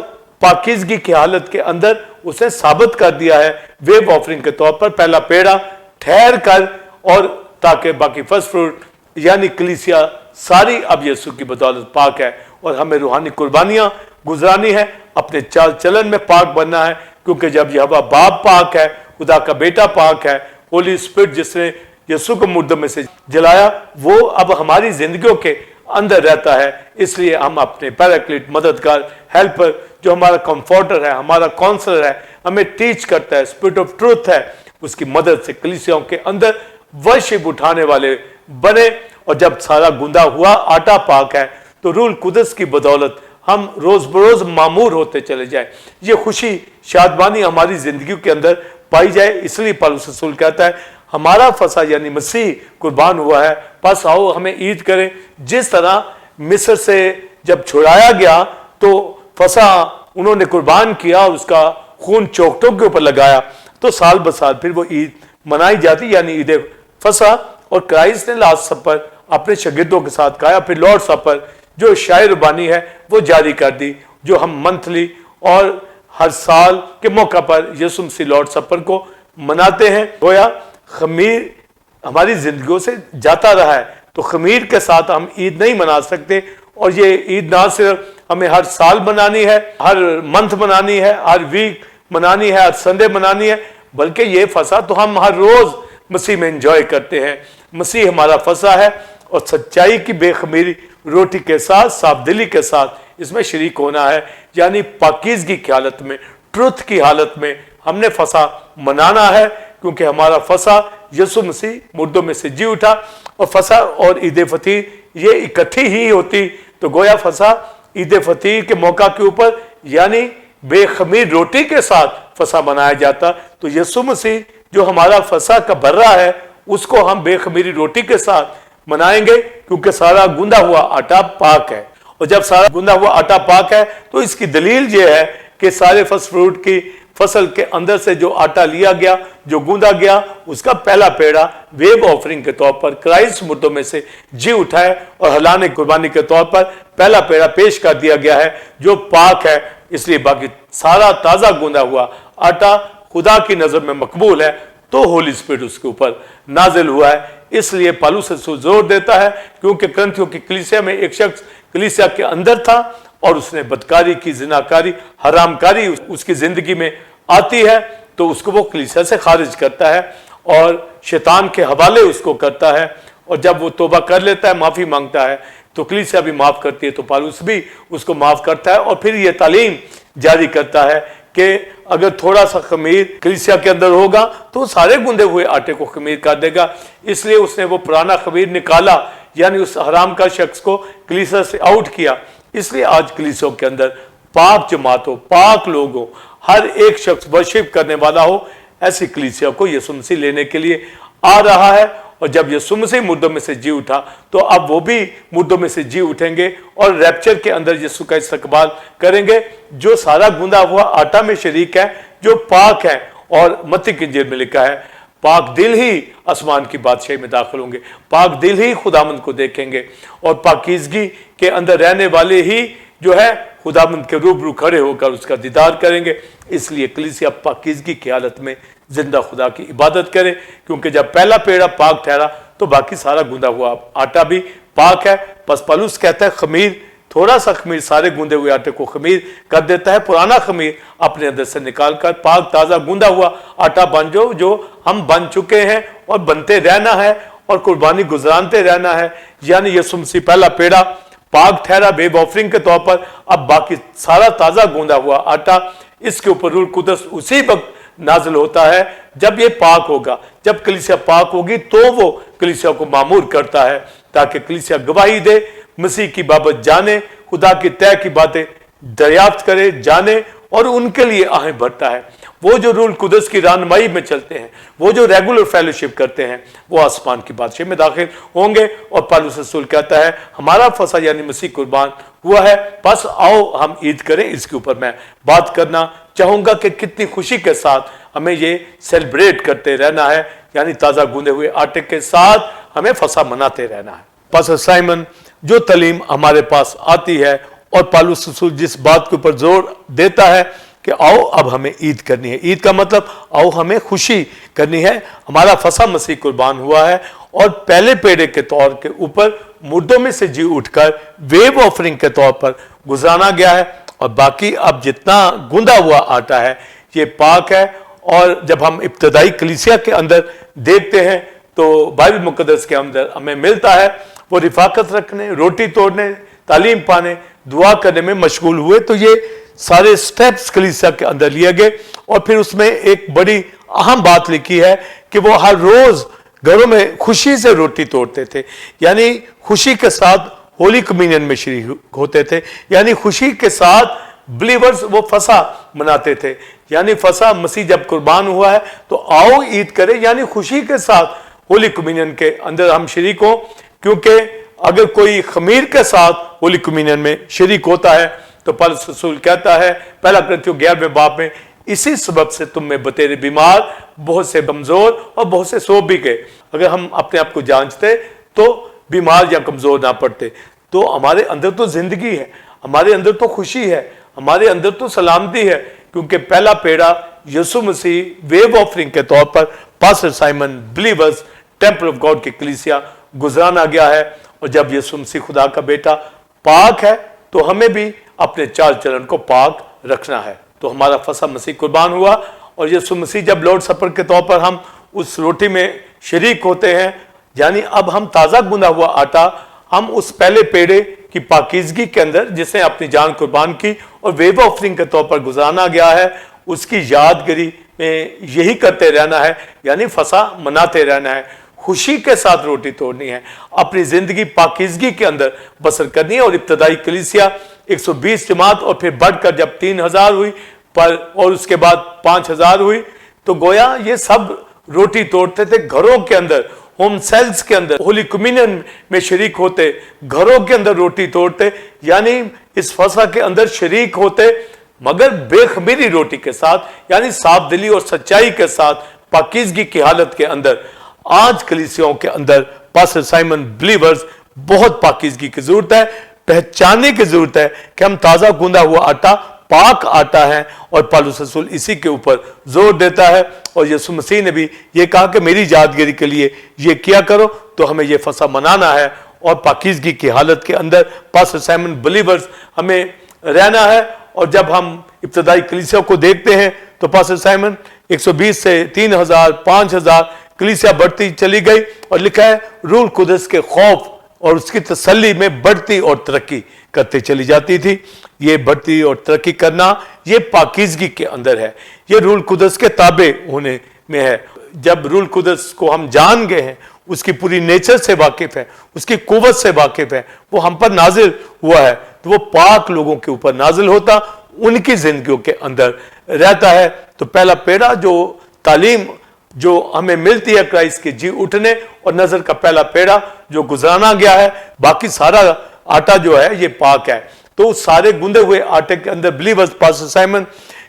پاکیزگی کی حالت کے اندر اسے ثابت کر دیا ہے ویو آفرنگ کے طور پر، پہلا پیڑا ٹھہر کر، اور تاکہ باقی فرسٹ فروٹ یعنی کلیسیا ساری اب یسوع کی بدولت پاک ہے، اور ہمیں روحانی قربانیاں گزرانی ہے، اپنے چال چلن میں پاک بننا ہے، کیونکہ جب یہوہ باپ پاک ہے، خدا کا بیٹا پاک ہے، ہولی اسپرٹ جس نے یسوع کو مردوں میں سے جلایا، وہ اب ہماری زندگیوں کے اندر رہتا ہے۔ اس لیے ہم اپنے پیراکلیٹ، مددگار، ہیلپر، جو ہمارا کمفورٹر ہے، ہمارا کونسلر ہے، ہمیں ٹیچ کرتا ہے، اسپرٹ آف ٹروتھ ہے، اس کی مدد سے کلیسیاؤں کے اندر ورشپ اٹھانے والے بنے۔ اور جب سارا گندا ہوا آٹا پاک ہے، تو روح القدس کی بدولت ہم روز بروز معمور ہوتے چلے جائیں، یہ خوشی شادمانی ہماری زندگیوں کے اندر پائی جائے۔ اس لیے پالوس رسول کہتا ہے ہمارا فصح یعنی مسیح قربان ہوا ہے، پس آؤ ہمیں عید کریں۔ جس طرح مصر سے جب چھڑایا گیا تو فصح انہوں نے قربان کیا، اور اس کا خون چوکٹوں کے اوپر لگایا، تو سال بسال پھر وہ عید منائی جاتی، یعنی عید فصح۔ اور کرائسٹ نے لاسٹ سپر اپنے شاگردوں کے ساتھ کھایا، پھر لارڈ سپر جو شاعر ربانی ہے وہ جاری کر دی، جو ہم منتھلی اور ہر سال کے موقع پر یسوع مسیح لارڈ سپر کو مناتے ہیں۔ گویا خمیر ہماری زندگیوں سے جاتا رہا ہے، تو خمیر کے ساتھ ہم عید نہیں منا سکتے، اور یہ عید نہ صرف ہمیں ہر سال منانی ہے، ہر منتھ منانی ہے، ہر ویک منانی ہے، ہر سنڈے منانی ہے، بلکہ یہ فصح تو ہم ہر روز مسیح میں انجوائے کرتے ہیں۔ مسیح ہمارا فصح ہے، اور سچائی کی بے خمیری روٹی کے ساتھ، صاف دلی کے ساتھ اس میں شریک ہونا ہے، یعنی پاکیزگی کی حالت میں، ٹروتھ کی حالت میں ہم نے فصح منانا ہے، کیونکہ ہمارا فصح یسوع مسیح مردوں میں سے جی اٹھا۔ اور فصح اور عید فطیر یہ اکٹھی ہی ہوتی، تو گویا فصح عید فطیر کے موقع کے اوپر یعنی بے خمیر روٹی کے ساتھ فصح منایا جاتا، تو یسوع مسیح جو ہمارا فصح کا برہ ہے، اس کو ہم بے خمیری روٹی کے ساتھ منائیں گے، کیونکہ سارا گندا ہوا آٹا پاک ہے۔ اور جب سارا گندا ہوا آٹا پاک ہے، تو اس کی دلیل یہ ہے کہ سارے فرسٹ فروٹ کی فصل کے اندر سے جو آٹا لیا گیا، جو گوندا گیا، اس کا پہلا پیڑا ویو آفرنگ کے طور پر کرائسٹ مردوں میں سے جی اٹھائے، اور حلال قربانی کے طور پر پہلا پیڑا پیش کر دیا گیا ہے جو پاک ہے۔ اس لیے باقی سارا تازہ گوندا ہوا آٹا خدا کی نظر میں مقبول ہے، تو ہولی اسپرٹ اس کے اوپر نازل ہوا ہے۔ اس لیے پالوس رسول زور دیتا ہے، کیونکہ کرنتھیوں کی کلیسیا میں ایک شخص کلیسیا کے اندر تھا، اور اس نے بدکاری کی، زناکاری، حرام کاری اس کی زندگی میں آتی ہے، تو اس کو وہ کلیسیا سے خارج کرتا ہے، اور شیطان کے حوالے اس کو کرتا ہے۔ اور جب وہ توبہ کر لیتا ہے، معافی مانگتا ہے، تو کلیسیا بھی معاف کرتی ہے، تو پالوس بھی اس کو معاف کرتا ہے، اور پھر یہ تعلیم جاری کرتا ہے کہ اگر تھوڑا سا خمیر کلیسیا کے اندر ہوگا تو سارے گندے ہوئے آٹے کو خمیر کر دے گا۔ اس لیے اس نے وہ پرانا خمیر نکالا، یعنی اس حرام کا شخص کو کلیسیا سے آؤٹ کیا۔ اس لیے آج کلیسیوں کے اندر پاک جماعت ہو، پاک لوگ ہو، ہر ایک شخص ورشپ کرنے والا ہو، ایسی کلیسیا کو یسوع مسیح لینے کے لیے آ رہا ہے، और जब यीशु मसीह मुर्दों में से जी उठा तो अब वो भी मुर्दों में से जी उठेंगे और रैप्चर के अंदर यीशु का इस्तकबाल करेंगे, जो सारा गूंदा हुआ आटा में शरीक है, जो पाक है। और मत्ती की इंजील में लिखा है, पाक दिल ही आसमान की बादशाही में दाखिल होंगे, पाक दिल ही खुदामंद को देखेंगे और पाकीज़गी के अंदर रहने वाले ही जो है खुदामंद के रूबरू खड़े होकर उसका दीदार करेंगे। इसलिए कलीसिया पाकीज़गी की हालत में जिंदा खुदा की इबादत करे, क्योंकि जब पहला पेड़ा पाक ठहरा तो बाकी सारा गूंदा हुआ आटा भी पाक है। बस पौलुस कहता है खमीर, थोड़ा सा खमीर सारे गूंदे हुए आटे को खमीर कर देता है। पुराना खमीर अपने अंदर से निकालकर पाक ताज़ा गूंदा हुआ आटा बन जाओ, जो हम बन चुके हैं और बनते रहना है और कुर्बानी गुजरानते रहना है। यानी यीशु मसीह पहला पेड़ा पाक ठहरा वेब ऑफरिंग के तौर पर, अब बाकी सारा ताज़ा गूंदा हुआ आटा, इसके ऊपर रूह कुदस उसी वक्त नाजिल होता है जब ये पाक होगा। जब कलीसिया पाक होगी तो वो कलीसिया को मामूर करता है ताकि कलीसिया गवाही दे, मसीह की बाबत जाने, खुदा की तय की बातें दरियाफ्त करे, जाने और उनके लिए आहें भरता है। वो जो रूह कुदस की रहनुमाई में चलते हैं, वो जो रेगुलर फेलोशिप करते हैं, वो आसमान की बादशाही में दाखिल होंगे। और पौलुस रसूल कहता है हमारा फसा यानी मसीह कुर्बान हुआ है, बस आओ हम ईद करें। इसके ऊपर मैं बात करना चाहूंगा कि कितनी खुशी के साथ हमें ये सेलिब्रेट करते रहना है, यानी ताज़ा गूंदे हुए आटे के साथ हमें फसा मनाते रहना है। पास्टर साइमन जो तालीम हमारे पास आती है और पौलुस रसूल जिस बात के ऊपर जोर देता है कि आओ अब हमें ईद करनी है, ईद का मतलब आओ हमें खुशी करनी है। हमारा फसा मसीह कुर्बान हुआ है और पहले पेड़े के तौर के ऊपर मुर्दों में से जी उठकर वेव ऑफरिंग के तौर पर गुजारा गया है और बाकी अब जितना गूंदा हुआ आटा है ये पाक है। और जब हम इब्तदाई कलीसिया के अंदर देखते हैं तो बाइबल मुकद्दस के अंदर हमें मिलता है वो रिफाकत रखने, रोटी तोड़ने, तालीम पाने, दुआ करने में मशगूल हुए। तो ये सारे स्टेप्स कलीसिया के अंदर लिए गए और फिर उसमें एक बड़ी अहम बात लिखी है कि वो हर रोज घरों में खुशी से रोटी तोड़ते थे, यानी खुशी के साथ होली कम्युनियन में शरीक होते थे, यानी खुशी के साथ बिलीवर्स वो फसा मनाते थे। यानी फसा मसीह जब कुर्बान हुआ है तो आओ ईद करें, यानी खुशी के साथ होली कम्युनियन के अंदर हम शरीक हों। क्योंकि अगर कोई खमीर के साथ होली कम्युनियन में शरीक होता है तो पौलुस रसूल कहता है पहला कुरिन्थियों 11वें बाब में, इसी सबब से तुम में बतेरे बीमार, बहुत से कमजोर और बहुत से सो भी गए। अगर हम अपने आप को जांचते तो बीमार या कमजोर ना पड़ते, तो हमारे अंदर तो जिंदगी है, हमारे अंदर तो खुशी है, हमारे अंदर तो सलामती है। क्योंकि पहला पेड़ा यीशु मसीह वेव ऑफरिंग के तौर पर pastor Simon believers temple of God की कलीसिया गुजराना गया है। और जब यीशु मसीह खुदा का बेटा पाक है तो हमें भी अपने चाल चलन को पाक रखना है। तो हमारा फसा मसीह कुर्बान हुआ और यीशु मसीह जब लॉर्ड सपर के तौर पर हम उस रोटी में शरीक होते हैं, यानी अब हम ताज़ा गुना हुआ आटा हम उस पहले पेड़े की पाकीज़गी के अंदर जिसने अपनी जान कुर्बान की और वेव ऑफरिंग के तौर पर गुजारा गया है, उसकी यादगिरी में यही करते रहना है, यानी फसा मनाते रहना है, खुशी के साथ रोटी तोड़नी है, अपनी जिंदगी पाकीज़गी के अंदर बसर करनी है। और इब्तदाई कलीसिया 120 जमात और फिर बढ़कर जब 3000 हुई पर और उसके बाद 5000 हुई तो गोया ये सब रोटी तोड़ते थे घरों के अंदर, होम सेल्स के अंदर, होली कम्युनियन में शरीक होते, घरों के अंदर रोटी तोड़ते, यानी इस फसा के अंदर शरीक होते मगर बेखमीरी रोटी के साथ, यानी साफ दिली और सच्चाई के साथ पाकीज़गी की हालत के अंदर। आज कलीसियाओं के अंदर पास्टर साइमन बिलीवर्स बहुत पाकीज़गी की जरूरत है, पहचानने की जरूरत है कि हम ताज़ा गूंदा हुआ आटा पाक आटा है। और पौलुस रसूल इसी के ऊपर जोर देता है और यीशु मसीह ने भी ये कहा कि मेरी यादगिरी के लिए ये किया करो। तो हमें ये फसा मनाना है और पाकीज़गी की हालत के अंदर पास्टर साइमन बिलीवर्स हमें रहना है। और जब हम इब्तदाई कलीसिया को देखते हैं तो पास्टर साइमन 120 से 3000 5000 कलीसिया बढ़ती चली गई और लिखा है रूह कुदस के खौफ और उसकी तसल्ली में बढ़ती और तरक्की करते चली जाती थी। ये बढ़ती और तरक्की करना ये पाकीज़गी के अंदर है, ये रूह कुदस के ताबे होने में है। जब रूह कुदस को हम जान गए हैं, उसकी पूरी नेचर से वाकिफ है, उसकी कुव्वत से वाकिफ है, वो हम पर नाजिल हुआ है, तो वो पाक लोगों के ऊपर नाजिल होता, उनकी जिंदगियों के अंदर रहता है। तो पहला पेड़ा जो तालीम जो हमें मिलती है क्राइस्ट के जी उठने और नजर का पहला पेड़ा जो गुजराना गया है, बाकी सारा आटा जो है ये पाक है। तो सारे गुंदे हुए आटे के अंदर बिलीवर्स, पास्टर साइमन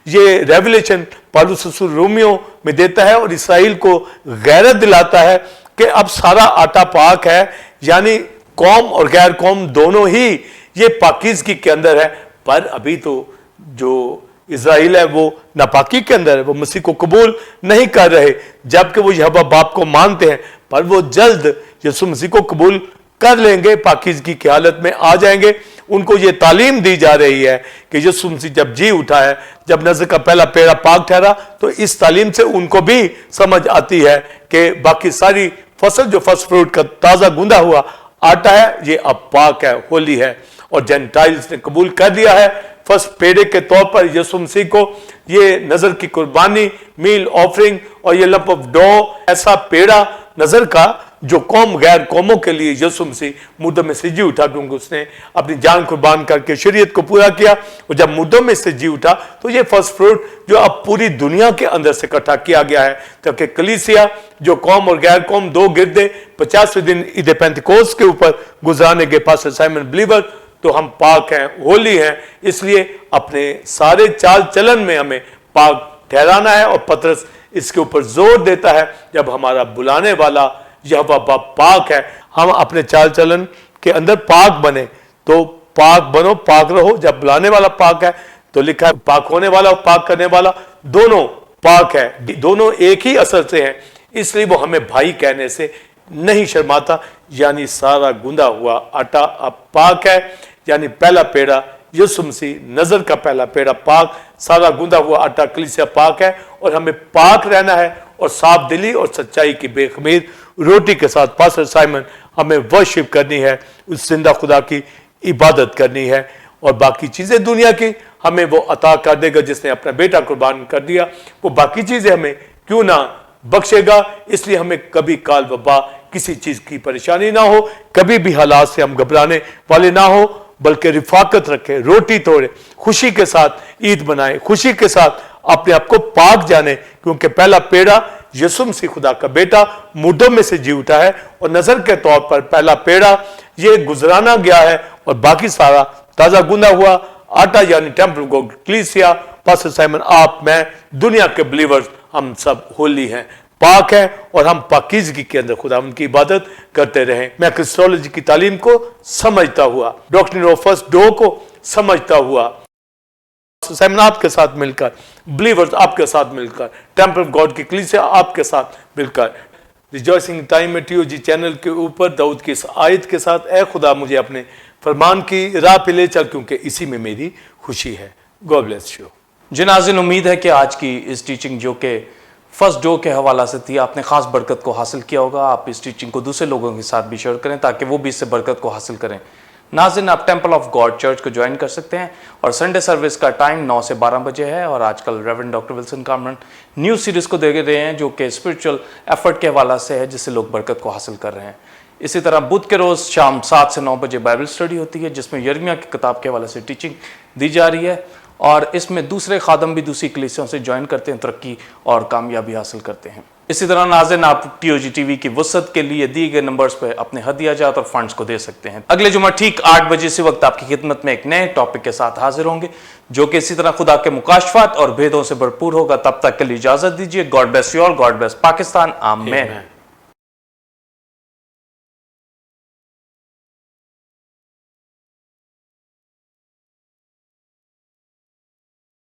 ये रेवलेशन पौलुस रसूल रोमियो में देता है और इसराइल को गैरत दिलाता है कि अब सारा आटा पाक है, यानी कौम और गैर कौम दोनों ही ये पाकीज़गी के अंदर है। पर अभी तो जो इज़राइल है वो नापाकी के अंदर है, वो मसीह को कबूल नहीं कर रहे, जबकि वो यहोवा बाप को मानते हैं, पर वो जल्द यीशु मसीह को कबूल कर लेंगे, पाकीज़गी की हालत में आ जाएंगे। उनको ये तालीम दी जा रही है कि यीशु मसीह जब जी उठा है, जब नजर का पहला पेड़ा पाक ठहरा, तो इस तालीम से उनको भी समझ आती है कि बाकी सारी फसल जो फर्स्ट फ्रूट का ताज़ा गूंदा हुआ आटा है ये अब पाक है, होली है। और जेंटाइल्स ने कबूल कर लिया है फर्स्ट पेड़े के तौर पर यीशु मसीह को, ये नजर की कुर्बानी, मील ऑफरिंग और ये लंप ऑफ डो, ऐसा पेड़ा नजर का जो कौम गैर कौमों के लिए यीशु मसीह मुर्दों में से जी उठा, क्योंकि उसने अपनी जान कुर्बान करके शरीयत को पूरा किया। और जब मुर्दों में से जी उठा तो ये फर्स्ट फ्रूट जो अब पूरी दुनिया के अंदर से इकट्ठा किया गया है, ताकि कलीसिया जो कौम और गैर कौम दो गिरदे 50वें दिन ईद पेंतिकोस्त के ऊपर गुजारने के पास साइमन बिलीवर, तो हम पाक हैं, होली हैं, इसलिए अपने सारे चाल चलन में हमें पाक ठहराना है। और पतरस इसके ऊपर जोर देता है, जब हमारा बुलाने वाला यहोवा बाप पाक है, हम अपने चाल चलन के अंदर पाक बने, तो पाक बनो, पाक रहो। जब बुलाने वाला पाक है तो लिखा है पाक होने वाला और पाक करने वाला दोनों पाक है, दोनों एक ही असर से हैं, इसलिए वो हमें भाई कहने से नहीं शर्माता। यानी सारा गुंदा हुआ आटा अब पाक है, यानी पहला पेड़ा यीशु मसीह, नजर का पहला पेड़ा पाक, सारा गुंदा हुआ आटा कलीसिया पाक है। और हमें पाक रहना है और साफ दिली और सच्चाई की बेखमीर रोटी के साथ पास्टर साइमन हमें वर्शिप करनी है, उस जिंदा खुदा की इबादत करनी है। और बाकी चीजें दुनिया की हमें वो अता कर देगा, जिसने अपना बेटा कुर्बान कर दिया, वो बाकी चीजें हमें क्यों ना बख्शेगा। इसलिए हमें कभी काल वबा, किसी चीज की परेशानी ना हो, कभी भी हालात से हम घबराने वाले ना हो, बल्कि रिफाकत रखें, रोटी तोड़े, खुशी के साथ ईद मनाएं, खुशी के साथ अपने आप को पाक जाने, क्योंकि पहला पेड़ा यीशु मसीह खुदा का बेटा मुर्दों में से जी उठा है। और नजर के तौर पर पहला पेड़ा ये गुजराना गया है, और बाकी सारा ताजा गुंदा हुआ आटा, यानी टेम्पल गॉड कलीसिया, पास्टर साइमन, आप, मैं, दुनिया के बिलीवर्स, हम सब होली हैं, पाक है, और हम पाकीज़गी के अंदर खुदा उनकी इबादत करते रहें। मैं क्रिस्टोलॉजी की तालीम को समझता हुआ, डॉक्ट्रिन ऑफ फर्स्ट डो को समझता हुआ, साइमन आपके साथ मिलकर, बिलीवर्स आपके साथ मिलकर, टेम्पल ऑफ गॉड की कलीसिया आपके साथ मिलकर, रिजॉइसिंग टाइम में टीओजी चैनल के ऊपर दाऊद की इस आयत के साथ, ए खुदा मुझे अपने फरमान की राह पे ले चल, क्योंकि इसी में मेरी खुशी है। God bless you. जी नाज़रीन, उम्मीद है कि आज की इस टीचिंग जो कि फर्स्ट डो के हवाला से थी, आपने खास बरकत को हासिल किया होगा। आप इस टीचिंग को दूसरे लोगों के साथ भी शेयर करें ताकि वो भी इससे बरकत को हासिल करें। नाज़रीन, आप टेम्पल ऑफ गॉड चर्च को ज्वाइन कर सकते हैं और संडे सर्विस का टाइम 9 से 12 बजे है। और आजकल reverend doctor Wilson Kamran new series को दे रहे हैं जो कि स्पिरिचुअल एफर्ट के हवाला से है, जिससे लोग बरकत को हासिल कर रहे हैं। इसी तरह बुध के रोज़ शाम 7 से 9 बजे बाइबल स्टडी होती है, जिसमें यिर्मयाह की किताब के हवाले से टीचिंग दी जा रही है। और इसमें दूसरे खादम भी दूसरी कलीसियों से ज्वाइन करते हैं, तरक्की और कामयाबी हासिल करते हैं। इसी तरह नाज़रीन, आप टीओजी टीवी की वसत के लिए दिए गए नंबर्स पर अपने हदिया जात और फंड्स को दे सकते हैं। अगले जुमा ठीक 8 बजे से वक्त आपकी खिदमत में एक नए टॉपिक के साथ हाजिर होंगे, जो कि इसी तरह खुदा के मुकाशफात और भेदों से भरपूर होगा। तब तक के लिए इजाजत दीजिए। God bless you all, God bless Pakistan, आमीन।